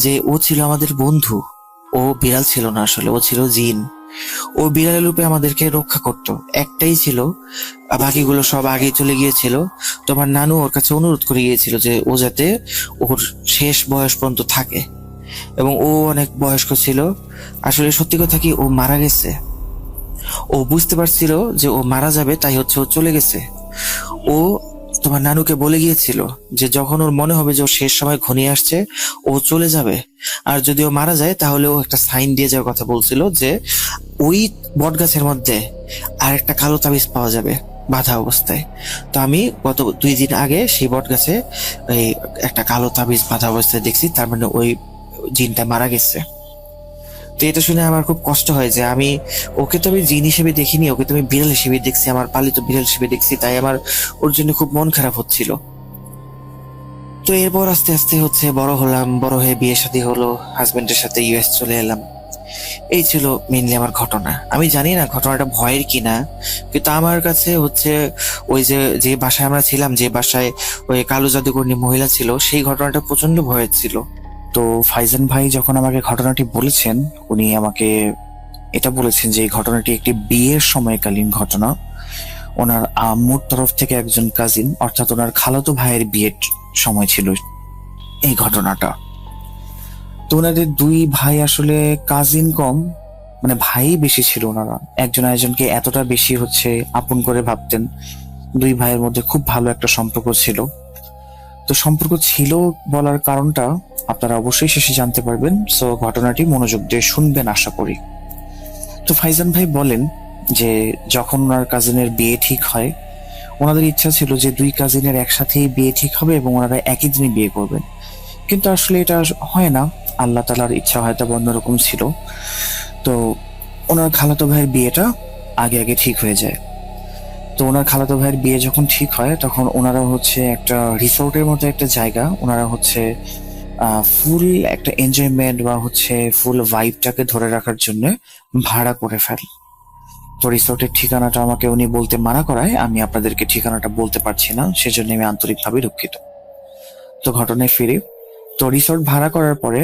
যে ও ছিল আমাদের বন্ধু, ও বিড়াল ছিল না, আসলে ও ছিল জিন। ও বিড়ালের রূপে আমাদেরকে রক্ষা করত, একটাই ছিল, বাকিগুলো সব আগে চলে গিয়েছিল। তোমার নানু ওর কাছে অনুরোধ করে গিয়েছিল যে ও যাতে ওর শেষ বয়স পর্যন্ত থাকে, এবং ও অনেক বয়স্ক ছিল। আসলে সত্যি কথা কি, ও মারা গেছে। ও বুঝতে পারছিল যে ও মারা যাবে, তাই হচ্ছে ও চলে গেছে। ও তোমার নানুকে বলে গিয়েছিল যে যখন ওর মনে হবে যে ওর শেষ সময় ঘনিয়ে আসছে, ও চলে যাবে, আর যদি ও মারা যায় তাহলে ও একটা সাইন দিয়ে যাওয়ার কথা বলছিল, যে ওই বট গাছের মধ্যে আর একটা কালো তাবিজ পাওয়া যাবে বাঁধা অবস্থায়। তো আমি গত 2 দিন আগে সেই বট গাছে এই একটা কালো তাবিজ বাঁধা অবস্থায় দেখছি, তার মানে ওই জিনটা মারা গেছে। তো এটা শুনে আমার খুব কষ্ট হয় যে ওকে তো আমি জিন হিসেবে দেখিনি, ওকে তো আমি বিড়াল হিসেবে দেখছি, আমার পালিত বিড়াল হিসেবে দেখছি, তাই আমার ওর জন্য খুব মন খারাপ হচ্ছিল। তো এরপর আস্তে আস্তে বড় হলাম, বড় হয়ে বিয়ে শাদী হলো, হাজবেন্ডের সাথে ইউএস চলে এলাম। এই ছিল মেইনলি আমার ঘটনা। আমি জানি না ঘটনাটা ভয়ের কিনা, কিন্তু আমার কাছে ওই যে যে বাসায় আমরা ছিলাম, যে বাসায় ওই কালো জাদুকরী মহিলা ছিল, সেই ঘটনাটা প্রচন্ড ভয়ের ছিল। তো ফাইজান ভাই যখন আমাকে ঘটনাটি বলেছেন, উনি আমাকে এটা বলেছেন যে এই ঘটনাটি একটি বিয়ের সময়কালীন ঘটনা। ওনার আম্মুর তরফ থেকে একজন কাজিন, অর্থাৎ ওনার খালাতো ভাইয়ের বিয়ের সময় ছিল এই ঘটনাটা। তো ওনাদের দুই ভাই আসলে কাজিন কম, মানে ভাই বেশি ছিল। ওনারা একজন আরেকজনকে এতটা বেশি আপন করে ভাবতেন। দুই ভাইয়ের মধ্যে খুব ভালো একটা সম্পর্ক ছিল। তো সম্পর্ক ছিল বলার কারণটা আপনারা অবশ্যই শেষে জানতে পারবেন, সো ঘটনাটি মনোযোগ দিয়ে শুনবেন আশা করি। তো ফাইজান ভাই বলেন যে যখন ওনার কাজিনের বিয়ে ঠিক হয়, ওনাদের ইচ্ছা ছিল যে দুই কাজিনের একসাথেই বিয়ে ঠিক হবে এবং ওনারা একই দিনে বিয়ে করবেন, কিন্তু আসলে এটা হয় না। আল্লাহ তালার ইচ্ছা হয়তো অন্যরকম ছিল। তো ওনার খালাতো ভাইয়ের বিয়েটা আগে আগে ঠিক হয়ে যায়। তো ওনার খালাতো ভাইয়ের বিয়ে যখন ঠিক হয়, তখন ওনারা একটা রিসোর্টের মতো একটা জায়গা, ওনারা ফুল একটা এনজয়মেন্ট বা ফুল ভাইবটাকে ধরে রাখার জন্য ভাড়া করে ফেলে। তো রিসোর্টের ঠিকানাটা আমাকে উনি বলতে মানা করায়, আমি আপনাদেরকে ঠিকানাটা বলতে পারছি না, সেজন্য আমি আন্তরিকভাবে দুঃখিত। তো ঘটনায় ফিরি। তো রিসোর্ট ভাড়া করার পরে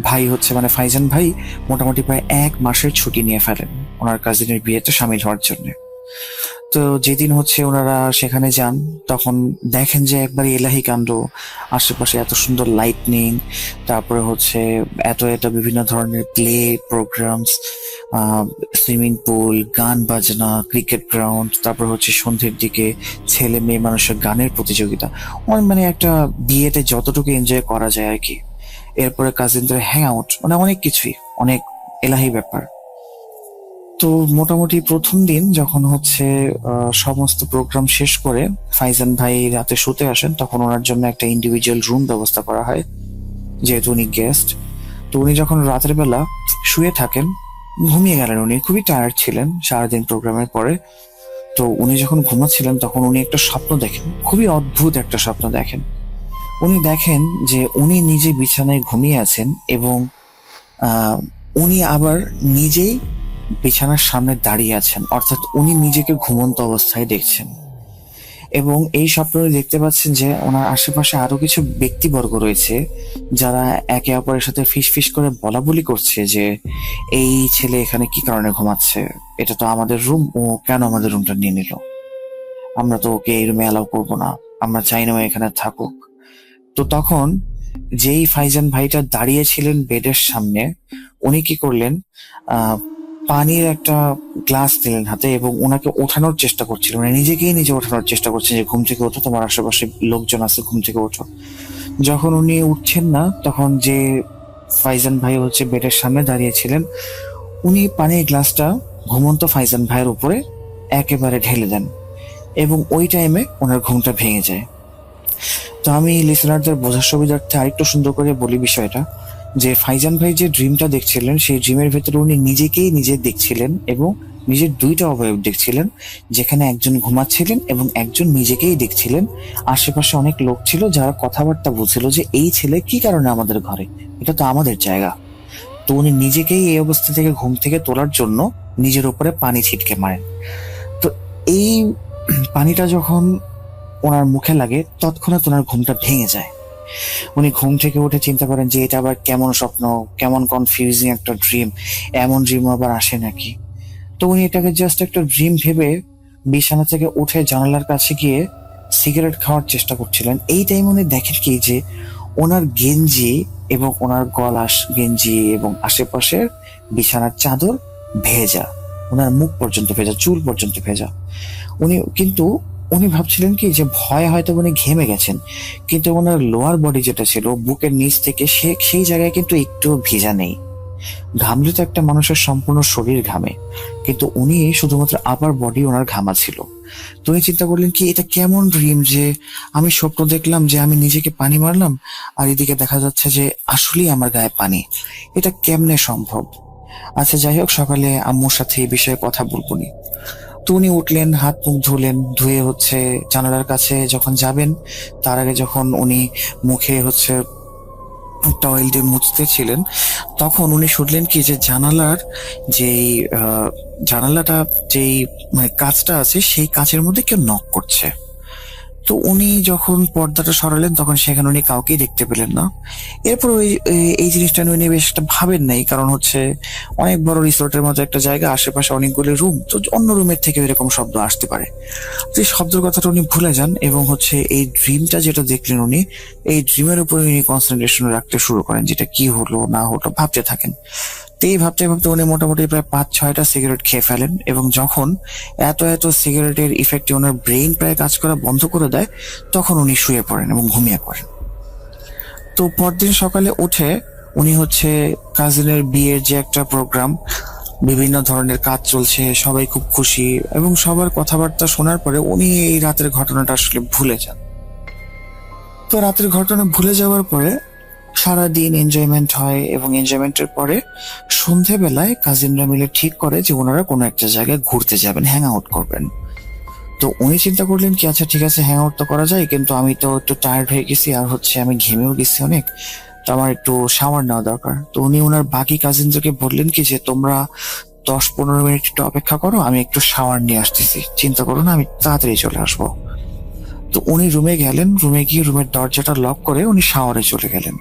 ভাই মানে ফাইজান ভাই মোটামুটি প্রায় 1 মাসের ছুটি নিয়ে ফেলেন ওনার কাজিনের বিয়েতে সামিল হওয়ার জন্য। তো যেদিন ওনারা সেখানে যান, তখন দেখেন যে একবারে এলাহি কাণ্ড। আশেপাশে এত সুন্দর লাইটনিং, তারপরে এত এত বিভিন্ন ধরনের প্লে প্রোগ্রামস, সুইমিং পুল, গান বাজনা, ক্রিকেট গ্রাউন্ড, তারপর সন্ধ্যের দিকে ছেলে মেয়ে মানুষের গানের প্রতিযোগিতা। মানে একটা বিয়েতে যতটুকু এনজয় করা যায় আর কি। এরপরে কাজিনদের হ্যাং আউট, মানে অনেক কিছুই, অনেক এলাহি ব্যাপার। তো মোটামুটি প্রথম দিন যখন সমস্ত প্রোগ্রাম শেষ করে ফাইজান ভাই রাতে শুতে আসেন, তখন ওনার জন্য একটা ইন্ডিভিজুয়াল রুম ব্যবস্থা করা হয়, যেহেতু উনি গেস্ট। তো উনি যখন রাতের বেলা শুয়ে থাকেন, ঘুমিয়ে গেলেন। উনি খুবই টায়ার্ড ছিলেন সারাদিন প্রোগ্রামের পরে। তো উনি যখন ঘুমাচ্ছিলেন, তখন উনি একটা স্বপ্ন দেখেন, খুবই অদ্ভুত একটা স্বপ্ন দেখেন। উনি দেখেন যে উনি নিজে বিছানায় ঘুমিয়ে আছেন এবং উনি আবার নিজেই বিছানার সামনে দাঁড়িয়ে আছেন, অর্থাৎ উনি নিজেকে ঘুমন্ত অবস্থায় দেখছেন। এবং এই স্বপ্নে দেখতে পাচ্ছেন যে ওনার আশেপাশে আরো কিছু ব্যক্তিবর্গ রয়েছে, যারা একে অপরের সাথে ফিস ফিস করে বলা বলি করছে যে এই ছেলে এখানে কি কারণে ঘুমাচ্ছে, এটা তো আমাদের রুম, ও কেন আমাদের রুমটা নিয়ে নিল, আমরা তো ওকে এই রুমে অ্যালাউ করবো না, আমরা চাই না ও এখানে থাকুক। তো তখন যেই ফাইজান ভাইটা দাঁড়িয়েছিলেন বেডের সামনে, উনি কি করলেন, পানির একটা গ্লাস নিলেন হাতে এবং ওনাকে ওঠানোর চেষ্টা করছিলেন, মানে নিজেকেই নিজে ওঠানোর চেষ্টা করছেন যে ঘুম থেকে ওঠো, তোমার আশেপাশে লোকজন আছে, ঘুম থেকে ওঠো। যখন উনি উঠছেন না, তখন যে ফাইজান ভাই বেডের সামনে দাঁড়িয়েছিলেন, উনি পানির গ্লাসটা ঘুমন্ত ফাইজান ভাইয়ের উপরে একেবারে ঢেলে দেন এবং ওই টাইমে ওনার ঘুমটা ভেঙে যায়। তো আমি লিসনারদের বোঝার সুবিধার্থে আরেকটু সুন্দর করে বলি বিষয়টা, যে ফাইজান ভাই যে ড্রিমটা দেখছিলেন, সেই ড্রিমের ভেতরে উনি নিজেকেই নিজে দেখছিলেন এবং নিজের দুইটা অবয়ব দেখছিলেন, যেখানে একজন ঘুমাচ্ছিলেন এবং একজন নিজেকেই দেখছিলেন। আশেপাশে অনেক লোক ছিল যারা কথাবার্তা বলছিল যে এই ছেলে কি কারণে আমাদের ঘরে, এটা তো আমাদের জায়গা। তো উনি নিজেকেই এই অবস্থা থেকে ঘুম থেকে তোলার জন্য নিজের উপরে পানি ছিটকে মারেন। তো এই পানিটা যখন ওনার মুখে লাগে, তৎক্ষণাৎ ওনার ঘুমটা ভেঙে যায়। উনি ঘুম থেকে উঠে চিন্তা করেন যে এটা আবার কেমন স্বপ্ন, কেমন কনফিউজিং একটা ড্রিম, এমন ড্রিম আবার আসে নাকি। তো উনি এটাকে জাস্ট একটা ড্রিম ভেবে বিছানা থেকে উঠে জানালার কাছে গিয়ে সিগারেট খাওয়ার চেষ্টা করছিলেন। এই টাইম উনি দেখেন কি যে ওনার গেঞ্জি এবং ওনার গেঞ্জি এবং আশেপাশের বিছানার চাদর ভেজা, ওনার মুখ পর্যন্ত ভেজা, চুল পর্যন্ত ভেজা। উনি ভাবছিলেন কি যে ভয় হয়তো উনি ঘেমে গেছেন, কিন্তু ওনার লোয়ার বডি যেটা ছিল বুকের নিচ থেকে সেই জায়গায় কিন্তু একটু ভেজা নেই। ঘামলে তো একটা মানুষের সম্পূর্ণ শরীর ঘামে, কিন্তু উনি শুধুমাত্র আপার বডি ওনার ঘামা ছিল। তো উনি চিন্তা করলেন কি এটা কেমন ড্রিম যে আমি স্বপ্ন দেখলাম যে আমি নিজেকে পানি মারলাম, আর এদিকে দেখা যাচ্ছে যে আসলেই আমার গায়ে পানি। এটা কেমনে সম্ভব? আচ্ছা যাই হোক, সকালে আম্মুর সাথে এই বিষয়ে কথা বলবো নি। তো উনি উঠলেন, হাত মুখ ধুলেন, ধুয়ে জানালার কাছে যখন যাবেন, তার আগে যখন উনি মুখে টয়েল দিয়ে মুছতে ছিলেন, তখন উনি শুনলেন কি যে যেই জানালাটা যেই মানে কাঁচটা আছে, সেই কাঁচের মধ্যে কেউ নক করছে। তো উনি যখন পর্দাটা সরালেন তখন সেখানে উনি কাউকেই দেখতে পেলেন না। এরপর এই জিনিসটা নিয়ে উনি বেশ একটা ভাবেন নাই, কারণ অনেক বড় রিসোর্টের মতো একটা জায়গা, আশেপাশে অনেকগুলো রুম, তো অন্য রুমের থেকে এরকম শব্দ আসতে পারে। তো এই শব্দের কথাটা উনি ভুলে যান এবং এই ড্রিমটা যেটা দেখলেন উনি, এই ড্রিমের উপরে উনি কনসেন্ট্রেশন রাখতে শুরু করেন, যেটা কি হলো না হলো ভাবতে থাকেন। তো এই ভাবতে ভাবতে উনি মোটামুটি প্রায় 5-6টা সিগারেট খেয়ে ফেলেন, এবং যখন এত এত সিগারেটের ইফেক্টে ওনার ব্রেইন প্রায় কাজ করা বন্ধ করে দেয়, তখন উনি শুয়ে পড়েন এবং ঘুমিয়ে পড়েন। তো পরদিন সকালে উঠে উনি কাজিনের বিয়ের যে একটা প্রোগ্রাম, বিভিন্ন ধরনের কাজ চলছে, সবাই খুব খুশি, এবং সবার কথাবার্তা শোনার পরে উনি এই রাতের ঘটনাটা আসলে ভুলে যান। তো রাতের ঘটনা ভুলে যাওয়ার পরে সারাদিন এনজয়মেন্ট হয়, এবং এনজয়মেন্টের পরে সন্ধেবেলায় কাজিনরা মিলে ঠিক করে যে ওনারা কোনো একটা জায়গায় ঘুরতে যাবেন, হ্যাং আউট করবেন। তো উনি চিন্তা করলেন কি আচ্ছা ঠিক আছে, হ্যাং আউট তো করা যায়, কিন্তু আমি তো একটু টায়ার্ড হয়ে গেছি, আর আমি ঘেমেও গেছি অনেক, তো আমার একটু শাওয়ার নেওয়া দরকার। তো উনি ওনার বাকি কাজিনদেরকে বললেন কি যে তোমরা 10-15 মিনিট একটু অপেক্ষা করো, আমি একটু শাওয়ার নিয়ে আসতেছি, চিন্তা করো না, আমি তাড়াতাড়ি চলে আসবো। তো উনি রুমে গেলেন, রুমে গিয়ে রুমের দরজাটা লক করে উনি শাওয়ারে চলে গেলেন।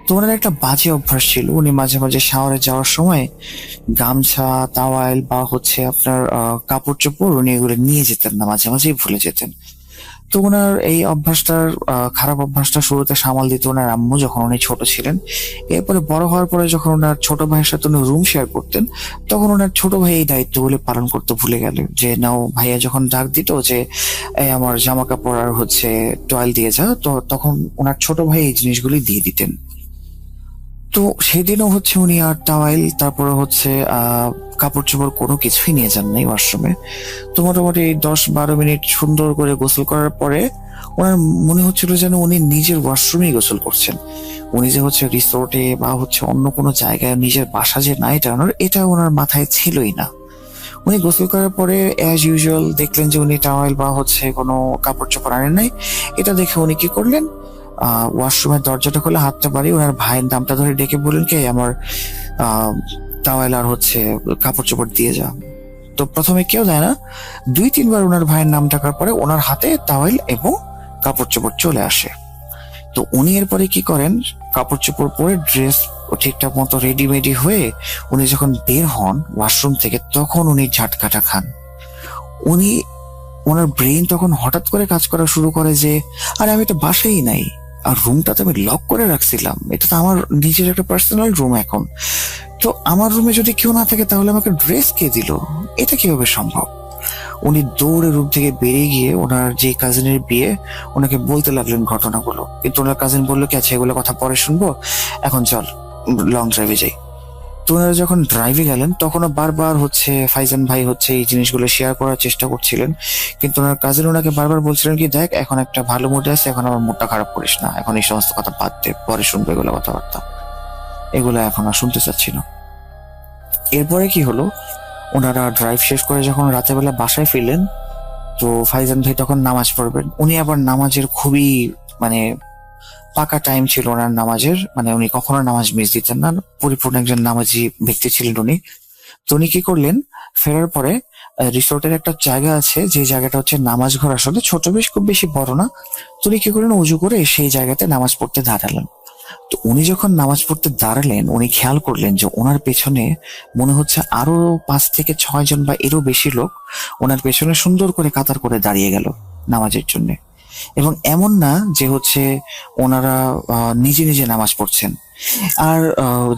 তো ওনার একটা বাজে অভ্যাস ছিল, উনি মাঝে মাঝে শাওয়ারে যাওয়ার সময় গামছা, তাওয়াইল বা আপনার কাপড় চোপড় উনি এগুলো নিয়ে যেতেন না, মাঝে মাঝেই ভুলে যেতেন। তো ওনার এই খারাপ অভ্যাসটা শুরুতে সামাল দিত ওনার আম্মু যখন উনি ছোট ছিলেন। এরপরে বড় হওয়ার পরে যখন ওনার ছোট ভাইয়ের সাথে উনি রুম শেয়ার করতেন, তখন ওনার ছোট ভাই এই দায়িত্বগুলো পালন করতে ভুলে গেল। যে নাও, ভাইয়া যখন ডাক দিত যে এই আমার জামা কাপড় আর টয়েল দিয়ে যা, তো তখন ওনার ছোট ভাই এই জিনিসগুলি দিয়ে দিতেন। তো সেদিনও উনি আর টাওয়াইল, তারপরে কাপড় চোপড় কোনো কিছুই নিয়ে যান নাই ওয়াশরুমে। তো মোটামুটি 10-12 মিনিট সুন্দর করে গোসল করার পরে ওনার মনে হচ্ছিল যেন উনি নিজের ওয়াশরুমেই গোসল করছেন। উনি যে রিসোর্টে বা অন্য কোনো জায়গায় নিজের বাসা যে নাই টানানোর, এটা ওনার মাথায় ছিলই না। উনি গোসল করার পরে অ্যাজ ইউজুয়াল দেখলেন যে উনি টাওয়েল বা কোনো কাপড় চোপড় আনেন নাই। এটা দেখে উনি কি করলেন, ওয়াশরুমের দরজাটা খুলে হাতটা বাড়িয়ে ওনার ভাইয়ের নামটা ধরে ডেকে বললেন কি আমার টাওয়েল আর কাপড় চোপড় দিয়ে যা। তো প্রথমে কেউ দেয় না, 2-3 বার ওনার ভাইয়ের নাম ডাকার পরে ওনার হাতে টাওয়েল এবং কাপড় চোপড় চলে আসে। তো উনি এরপরে কি করেন, কাপড় চোপড় পরে ড্রেস ঠিকঠাক মতো রেডিমেডি হয়ে উনি যখন বের হন ওয়াশরুম থেকে, তখন উনি ঝাটকাটা খান। ওনার ব্রেন তখন হঠাৎ করে কাজ করা শুরু করে যে আরে আমি এটা বাসাই নাই, আর রুমটা তো আমি লক করে রাখছিলাম, এটা তো আমার নিজের একটা পার্সোনাল রুম। এখন তো আমার রুমে যদি কেউ না থাকে তাহলে আমাকে ড্রেস কে দিল, এটা কিভাবে সম্ভব? উনি দৌড়ে রুম থেকে বেরিয়ে গিয়ে ওনার যে কাজিনের বিয়ে, ওনাকে বলতে লাগলেন ঘটনাগুলো, কিন্তু ওনার কাজিন বললো কি আচ্ছা এগুলো কথা পরে শুনবো, এখন চল লং ড্রাইভে যাই। তো ওনারা যখন ড্রাইভে গেলেন তখনও বারবার ফাইজান ভাই এই জিনিসগুলো শেয়ার করার চেষ্টা করছিলেন, কিন্তু ওনার কাজিন ওনাকে বারবার বলছিলেন কি দেখ এখন একটা ভালো মুডে আছে, এখন আমার মুডটা খারাপ করিস না, এখন এই সমস্ত কথা বাদ দে, পরে শুনবো এগুলো কথাবার্তা, এগুলো এখন আর শুনতে চাচ্ছি না। এরপরে কি হলো, ওনারা ড্রাইভ শেষ করে যখন রাতের বেলা বাসায় ফিরলেন, তো ফাইজান ভাই তখন নামাজ পড়বেন। উনি আবার নামাজের খুবই পাকা টাইম ছিল ওনার নামাজের, উনি কখনো নামাজ মিস দিতেন না, পরিপূর্ণ একজন নামাজি ব্যক্তি ছিলেন উনি। তো উনি কি করলেন, ফেরার পরে রিসোর্টের একটা জায়গা আছে, যে জায়গাটা নামাজ ঘর, আসলে ছোট, বেশ খুব বেশি বড় না। তো উনি কি করলেন, উজু করে সেই জায়গাতে নামাজ পড়তে দাঁড়ালেন। তো উনি যখন নামাজ পড়তে দাঁড়ালেন, উনি খেয়াল করলেন যে ওনার পেছনে মনে হচ্ছে আরো 5 থেকে 6 জন বা এরও বেশি লোক ওনার পেছনে সুন্দর করে কাতার করে দাঁড়িয়ে গেল নামাজের জন্য। এবং এমন না যে ওনারা নিজে নিজে নামাজ পড়ছেন। আর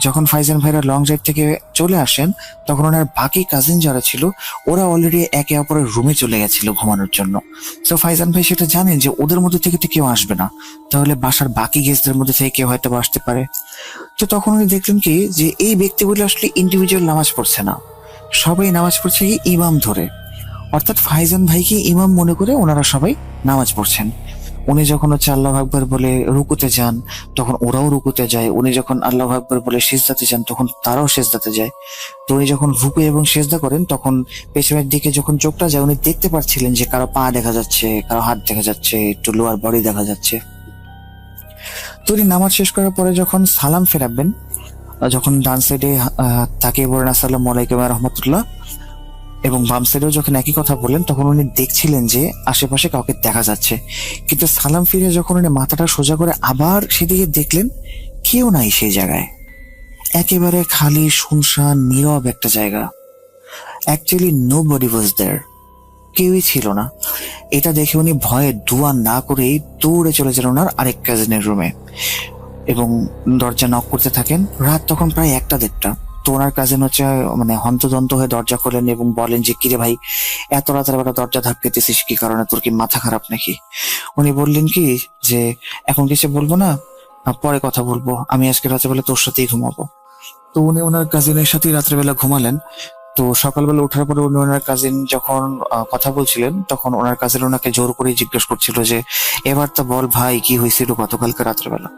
যখন ফাইজান ভাইরা লং ড্রাইভ থেকে চলে আসেন, তখন ওনার বাকি কাজিন যারা ছিল ওরা অলরেডি একে অপরের রুমে চলে গেছিল ঘুমানোর জন্য। তো ফাইজান ভাই সেটা জানেন যে ওদের মধ্যে থেকে তো কেউ আসবে না, তাহলে বাসার বাকি গেস্টদের মধ্যে থেকে কেউ হয়তো আসতে পারে। তো তখন উনি দেখলেন কি যে এই ব্যক্তিগুলো আসলে ইন্ডিভিজুয়াল নামাজ পড়ছে না, সবাই নামাজ পড়ছে কি ইমাম ধরে। অর্থাৎ ফাইজান ভাইকে ইমাম মনে করে ওনারা সবাই নামাজ পড়ছেন। উনি যখন হচ্ছে আল্লাহ আকবর বলে রুকুতে যান তখন ওরাও রুকুতে যায়, উনি যখন আল্লাহ আকবর বলে সেজদাতে যান তখন তারাও সেজদাতে যায়। তো উনি যখন রুকু এবং সেজদা করেন তখন পেছনের দিকে যখন চোখটা যায় উনি দেখতে পাচ্ছিলেন যে কারো পা দেখা যাচ্ছে, কারো হাত দেখা যাচ্ছে, একটু লোয়ার বডি দেখা যাচ্ছে। তো উনি নামাজ শেষ করার পরে যখন সালাম ফেরাবেন, যখন ডান সাইডে তাকে বলেন আসসালামু আলাইকুম ওয়া রাহমাতুল্লাহ, এবং বাম সাইডেও যখন একই কথা বললেন তখন উনি দেখছিলেন যে আশেপাশে কাউকে দেখা যাচ্ছে, কিন্তু সালাম ফিরে যখন উনি মাথাটা সোজা করে আবার সেদিকে দেখলেন কেউ নাই সেই জায়গায়। একেবারে খালি শুনশান নীরব একটা জায়গা। অ্যাকচুয়ালি নো বডি ওয়াজ দেয়ার, কেউই ছিল না। এটা দেখে উনি ভয়ে দোয়া না করেই দৌড়ে চলে যান ওনার আরেক কাজিনের রুমে এবং দরজা নক করতে থাকেন। রাত তখন প্রায় 1টা-1:30। তো ওনার কাজিন হচ্ছে মানে হন্তদন্ত হয়ে দরজা খোলেন এবং বলেন যে কিরে ভাই, এত রাতের বেলা দরজা ধাক্কাতেছিস কি কারণে, তোর কি মাথা খারাপ নাকি? উনি বললেন কি যে এখন কিছু বলবো না, পরে কথা বলবো, আমি আজকে রাতের বেলা তোর সাথেই ঘুমাবো। তো উনি ওনার কাজিনের সাথেই রাত্রেবেলা ঘুমালেন। তো সকালবেলা ওঠার পরে উনি ওনার কাজিন যখন কথা বলছিলেন তখন ওনার কাজিন ওনাকে জোর করে জিজ্ঞেস করছিল যে এবার তো বল ভাই কি হয়েছিল গতকালকে রাত্রেবেলা।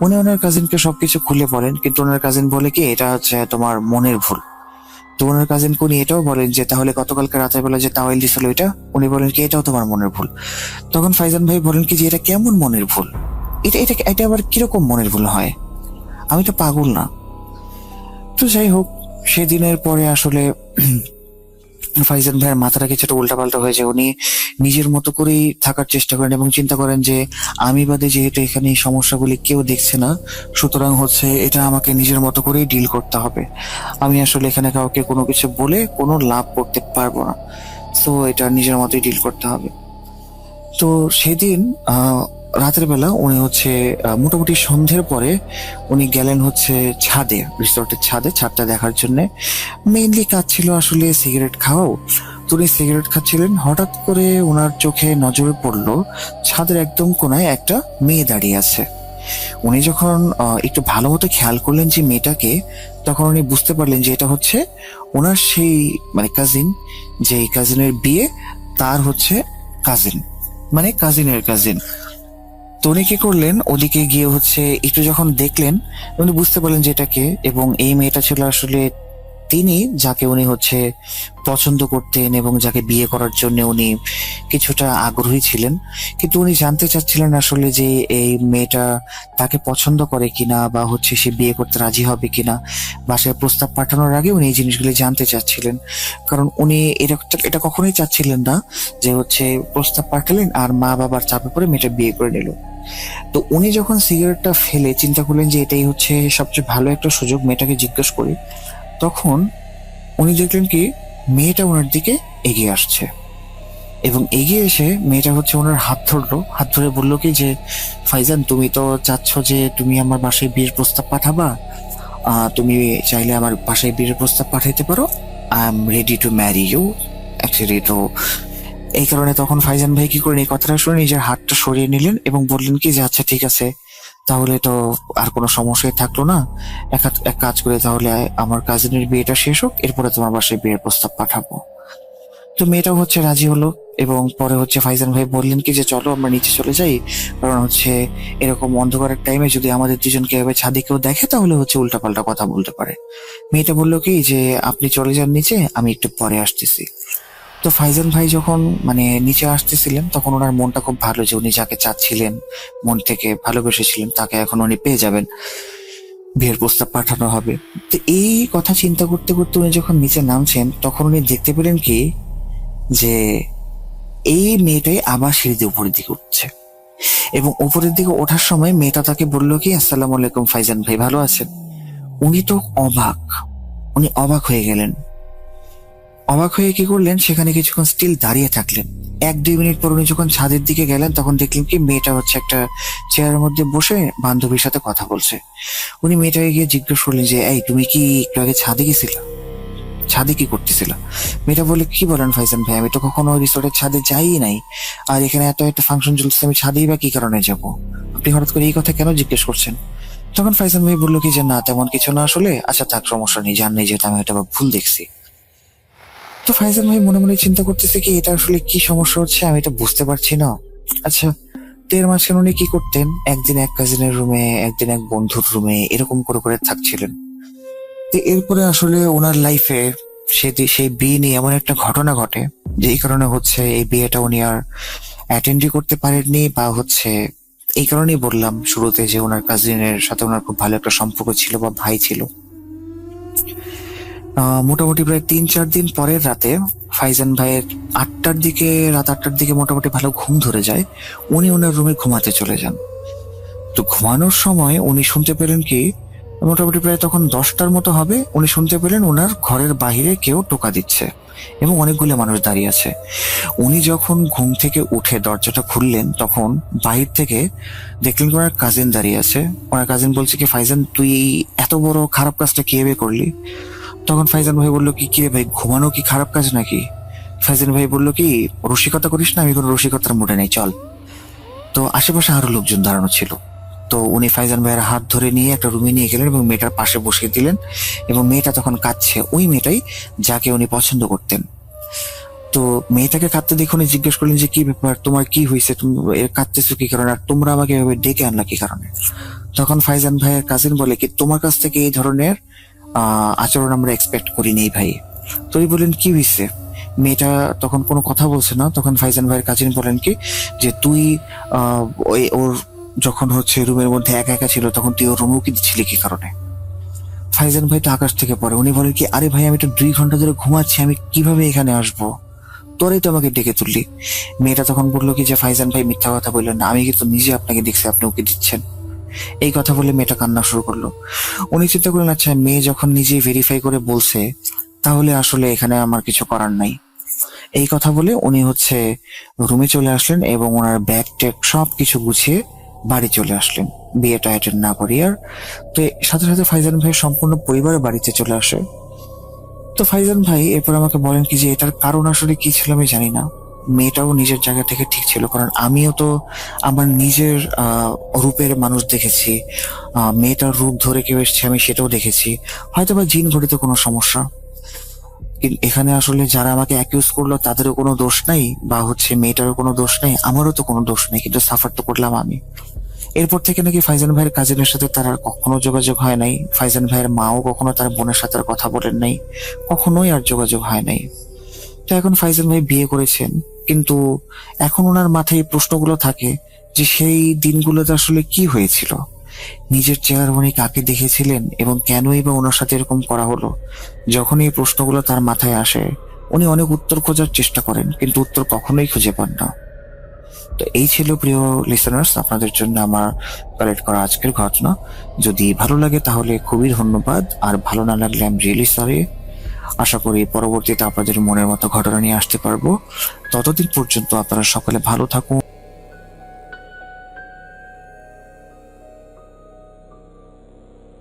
উনি ওনার কাজিনকে সবকিছু খুলে বলেন, কিন্তু ওনার কাজিন বলে কি এটা হচ্ছে তোমার মনের ভুল। তো ওনার কাজিন উনি এটাও বলেন যে তাহলে গতকালকে রাতের বেলা যে তাওয়েল দিছিল এটা, উনি বলেন কি এটাও তোমার মনের ভুল। তখন ফাইজান ভাই বলেন কি যে এটা কেমন মনের ভুল, এটা এটা এটা আবার কিরকম মনের ভুল হয়, আমি তো পাগল না। তো যাই হোক, সেদিনের পরে আসলে ফাইজান ভাইয়ের মাথাটা কিছুটা উল্টাপাল্টা হয়ে যায়। উনি নিজের মতো করেই থাকার চেষ্টা করেন এবং চিন্তা করেন যে আমি বাদে যেহেতু এখানে এই সমস্যাগুলি কেউ দেখছে না, সুতরাং হচ্ছে এটা আমাকে নিজের মতো করেই ডিল করতে হবে। আমি আসলে এখানে কাউকে কোনো কিছু বলে কোনো লাভ করতে পারবো না, তো এটা নিজের মতোই ডিল করতে হবে। তো সেদিন রাতের বেলা উনি হচ্ছে মোটামুটি সন্ধ্যের পরে উনি গেলেন হচ্ছে ছাদে, রিসোর্টের ছাদে, ছাদটা দেখার জন্য। মেইনলি কাজ ছিল আসলে সিগারেট খাওয়াও। তো উনি সিগারেট খাচ্ছিলেন, হঠাৎ করে ওনার চোখে নজরে পড়লো ছাদের একদম কোনায় একটা মেয়ে দাঁড়িয়ে আছে। উনি যখন একটু ভালো মতো খেয়াল করলেন যে মেয়েটাকে, তখন উনি বুঝতে পারলেন যে এটা হচ্ছে ওনার সেই মানে কাজিন, যে কাজিনের বিয়ে তার হচ্ছে কাজিন, মানে কাজিনের কাজিন। তো উনি কি করলেন, ওদিকে গিয়ে হচ্ছে একটু যখন দেখলেন উনি বুঝতে পারলেন যে এটাকে, এবং এই মেয়েটা ছিল আসলে তিনি যাকে উনি হচ্ছে পছন্দ করতেন এবং যাকে বিয়ে করার জন্য উনি কিছুটা আগ্রহী ছিলেন। কিন্তু উনি জানতে চাচ্ছিলেন আসলে যে এই মেয়েটা তাকে পছন্দ করে কিনা, বা হচ্ছে সে বিয়ে করতে রাজি হবে কিনা। বাসায় প্রস্তাব পাঠানোর আগে উনি এই জিনিসগুলি জানতে চাচ্ছিলেন, কারণ উনি এটা কখনোই চাচ্ছিলেন না যে হচ্ছে প্রস্তাব পাঠালেন আর মা বাবার চাপে পড়ে মেয়েটা বিয়ে করে নিল। তো উনি যখন সিগারেটটা ফেলে চিন্তা করলেন যে এটাই হচ্ছে সবচেয়ে ভালো একটা সুযোগ, মেয়েটাকে জিজ্ঞেস করি। তখন উনি দেখলেন কি মেয়েটা ওনার দিকে এগিয়ে আসছে, এবং এগিয়ে এসে মেয়েটা হচ্ছে ওনার হাত ধরলো, হাত ধরে বললো কি যে ফাইজান, তুমি তো চাচ্ছ যে তুমি আমার বাসায় বিয়ের প্রস্তাব পাঠাবা, তুমি চাইলে আমার বাসায় বিয়ের প্রস্তাব পাঠাইতে পারো, I am ready to marry you actually. তো এই কারণে তখন ফাইজান ভাই কি করেন, এই কথাটা শুনে নিজের হাতটা সরিয়ে নিলেন এবং বললেন কি যে আচ্ছা ঠিক আছে, তাহলে তো আর কোনো সমস্যাই থাকলো না। এক কাজ করে তাহলে আমার কাজিনের বিয়েটা শেষ হোক, এরপরে তোমার বাসায় বিয়ের প্রস্তাব পাঠাবো। তো মেয়েটাও হচ্ছে রাজি হলো, এবং পরে হচ্ছে ফাইজান ভাই বললেন কি যে চলো আমরা নিচে চলে যাই, কারণ হচ্ছে এরকম অন্ধকারের টাইমে যদি আমাদের দুজনকে এভাবে ছাদে কেউ দেখে তাহলে হচ্ছে উল্টাপাল্টা কথা বলতে পারে। মেয়েটা বললো কি যে আপনি চলে যান নিচে, আমি একটু পরে আসতেছি। তো ফাইজান ভাই যখন মানে নিচে আসতেছিলেন তখন ওনার মনটা খুব ভালো যে উনি যাকে চাচ্ছিলেন, মন থেকে ভালোবেসেছিলেন, তাকে এখন উনি পেয়ে যাবেন, বিয়ের প্রস্তাব পাঠানো হবে। তো এই কথা চিন্তা করতে করতে উনি যখন নিচে নামছেন তখন উনি দেখতে পেলেন কি যে এই মেয়েটাই আবার সিঁড়ি দিয়ে উপরের দিকে উঠছে, এবং উপরের দিকে ওঠার সময় মেয়েটা তাকে বললো কি আসসালামু আলাইকুম ফাইজান ভাই, ভালো আছেন? উনি তো অবাক, উনি অবাক হয়ে গেলেন। অবাক হয়ে কি করলেন, সেখানে কিছুক্ষণ স্টিল দাঁড়িয়ে থাকলেন। 1-2 মিনিট পর উনি যখন ছাদের দিকে গেলেন তখন দেখলেন কি মেয়েটা হচ্ছে একটা চেয়ারের মধ্যে বসে বান্ধবীর সাথে কথা বলছে। উনি মেয়েটাকে গিয়ে জিজ্ঞেস করলেন যে এই তুমি কি একটু আগে ছাদে গেছিলা, ছাদে কি করতেছিল? মেয়েটা বলে কি বলেন ফাইজান ভাই, আমি তো কখনো রিসোর্টের ছাদে যাই নাই, আর এখানে এত একটা ফাংশন চলছে, আমি ছাদেই বা কি কারণে যাব, আপনি হঠাৎ করে এই কথা কেন জিজ্ঞেস করছেন? তখন ফাইজান ভাই বললো কি যে না তেমন কিছু না আসলে, আচ্ছা থাক সমস্যা নেই, জান নেই, যেটা আমি এটা ভুল দেখছি। তো ফাইজান ভাই মনে মনে চিন্তা করতেছে কি এটা আসলে কি সমস্যা হচ্ছে, আমি তো বুঝতে পারছি না। আচ্ছা, তো এর মাঝখানে উনি কি করতেন, একদিন এক কাজিনের রুমে, একদিন এক বন্ধুর রুমে, এরকম করে করে থাকছিলেন। তো এরপরে আসলে ওনার লাইফে সেই বিয়ে নিয়ে এমন একটা ঘটনা ঘটে, যেই কারণে হচ্ছে এই বিয়েটা উনি আর অ্যাটেন্ডই করতে পারেননি, বা হচ্ছে এই কারণেই বললাম শুরুতে যে ওনার কাজিনের সাথে ওনার খুব ভালো একটা সম্পর্ক ছিল বা ভাই ছিল। মোটামুটি প্রায় 3-4 দিন পরের রাতে ফাইজান ভাইয়ের রাত 8টার দিকে মোটামুটি ভালো ঘুম ধরে যায়। উনি ওনার রুমে ঘুমাতে চলে যান। তো ঘুমানোর সময় উনি শুনতে পেলেন কি, মোটামুটি প্রায় তখন 10টার মতো হবে, উনি শুনতে পেলেন ওনার ঘরের বাহিরে কেউ টোকা দিচ্ছে এবং অনেকগুলো মানুষ দাঁড়িয়ে আছে। উনি যখন ঘুম থেকে উঠে দরজাটা খুললেন, তখন বাহির থেকে দেখলেন কি ওনার কাজিন দাঁড়িয়ে আছে। ওনার কাজিন বলছে কি, ফাইজান তুই এই এত বড় খারাপ কাজটা কিভাবে করলি? তখন ফাইজান ভাই বললো কি, কিরে ভাই, ঘুমানো কি খারাপ কাজ নাকি? ফাইজান ভাই বললো কি, রসিকতা করিস না, আমি কোনো রসিকতার মুডে নেই, চল। তো আশেপাশে আরো লোকজন দাঁড়ানো ছিল। তো উনি ফাইজান ভাইয়ের হাত ধরে নিয়ে একটা রুমে নিয়ে গেলেন এবং মেয়েটার পাশে বসিয়ে দিলেন, এবং মেয়েটা তখন কাঁদছে, ওই মেয়েটাই যাকে উনি পছন্দ করতেন। তো মেয়েটাকে কাঁদতে দেখে উনি জিজ্ঞেস করলেন যে কি ব্যাপার, তোমার কি হয়েছে, তুমি কাঁদতেছো কি কারণে, আর তোমরা আমাকে এভাবে ডেকে আনলা কি কারণে? তখন ফাইজান ভাইয়ের কাজিন বলে কি, তোমার কাছ থেকে এই ধরনের আচরণ আমরা এক্সপেক্ট করিনি ভাই। তো উনি বললেন কি হয়েছে? মেয়েটা তখন কোনো কথা বলছে না। তখন ফাইজান ভাইয়ের কাজিন বলেন কি, যে তুই ওর যখন হচ্ছে রুমের মধ্যে একা একা ছিল, তখন তুই ওর রুমে উকি দিচ্ছিলি কি কারণে? ফাইজান ভাই তো আকাশ থেকে পড়ে, উনি বলেন কি, আরে ভাই আমি তো 2 ঘন্টা ধরে ঘুমাচ্ছি, আমি কিভাবে এখানে আসবো? তোরাই তো আমাকে ডেকে তুললি। মেয়েটা তখন বললো কি যে, ফাইজান ভাই মিথ্যা কথা বললেন না, আমি কিন্তু নিজে আপনাকে দেখছি আপনি উকি দিচ্ছেন। এই কথা বলে মেয়েটা কান্না শুরু করলো। উনি চিন্তা করলেন, আচ্ছা মেয়ে যখন নিজে ভেরিফাই করে বলছে, তাহলে আসলে এখানে আমার কিছু করার নাই। এই কথা বলে উনি হচ্ছে রুমে চলে আসলেন এবং ওনার ব্যাগ ট্যাগ সবকিছু গুছিয়ে বাড়ি চলে আসলেন, বিয়েটা অ্যাটেন্ড না করি। আর তো সাথে সাথে ফাইজান ভাইয়ের সম্পূর্ণ পরিবার বাড়িতে চলে আসে। তো ফাইজান ভাই এরপর আমাকে বলেন কি যে এটার কারণ আসলে কি ছিল আমি জানি না। মেয়েটাও নিজের জায়গা থেকে ঠিক ছিল, কারণ আমিও তো আমার নিজের রূপের মানুষ দেখেছি। মেয়েটার রূপ ধরে কেউ এসছে আমি সেটাও দেখেছি। হয়তো বা জিন ঘটিত কোনো সমস্যা। এখানে আসলে যারা আমাকে অ্যাকিউজ করলো তাদেরও কোনো দোষ নাই, বা হচ্ছে মেয়েটারও কোনো দোষ নাই, আমারও তো কোনো দোষ নেই, কিন্তু সাফার তো করলাম আমি। এরপর থেকে নাকি ফাইজান ভাইয়ের কাজিনের সাথে তার আর কখনো যোগাযোগ হয় নাই। ফাইজান ভাইয়ের মাও কখনো তার বোনের সাথে আর কথা বলেন নাই, কখনোই আর যোগাযোগ হয় নাই। তো এখন ফাইজান ভাই বিয়ে করেছেন, কিন্তু এখন ওনার মাথায় এই প্রশ্নগুলো থাকে যে সেই দিনগুলোতে আসলে কি হয়েছিল, নিজের চেহারা উনি কাকে দেখেছিলেন এবং কেনই বা ওনার সাথে এরকম করা হলো। যখন এই প্রশ্নগুলো তার মাথায় আসে, উনি অনেক উত্তর খোঁজার চেষ্টা করেন, কিন্তু উত্তর কখনোই খুঁজে পান না। তো এই ছিল প্রিয় লিসেনার্স আপনাদের জন্য আমার কালেক্ট করা আজকের ঘটনা। যদি ভালো লাগে তাহলে খুবই ধন্যবাদ, আর ভালো না লাগলে আমি রিয়েলি সরি। আশা করি পরবর্তীতে আপনাদের মনের মতো ঘটনা নিয়ে আসতে পারবো। ততদিন পর্যন্ত আপনারা সকলে ভালো থাকুন।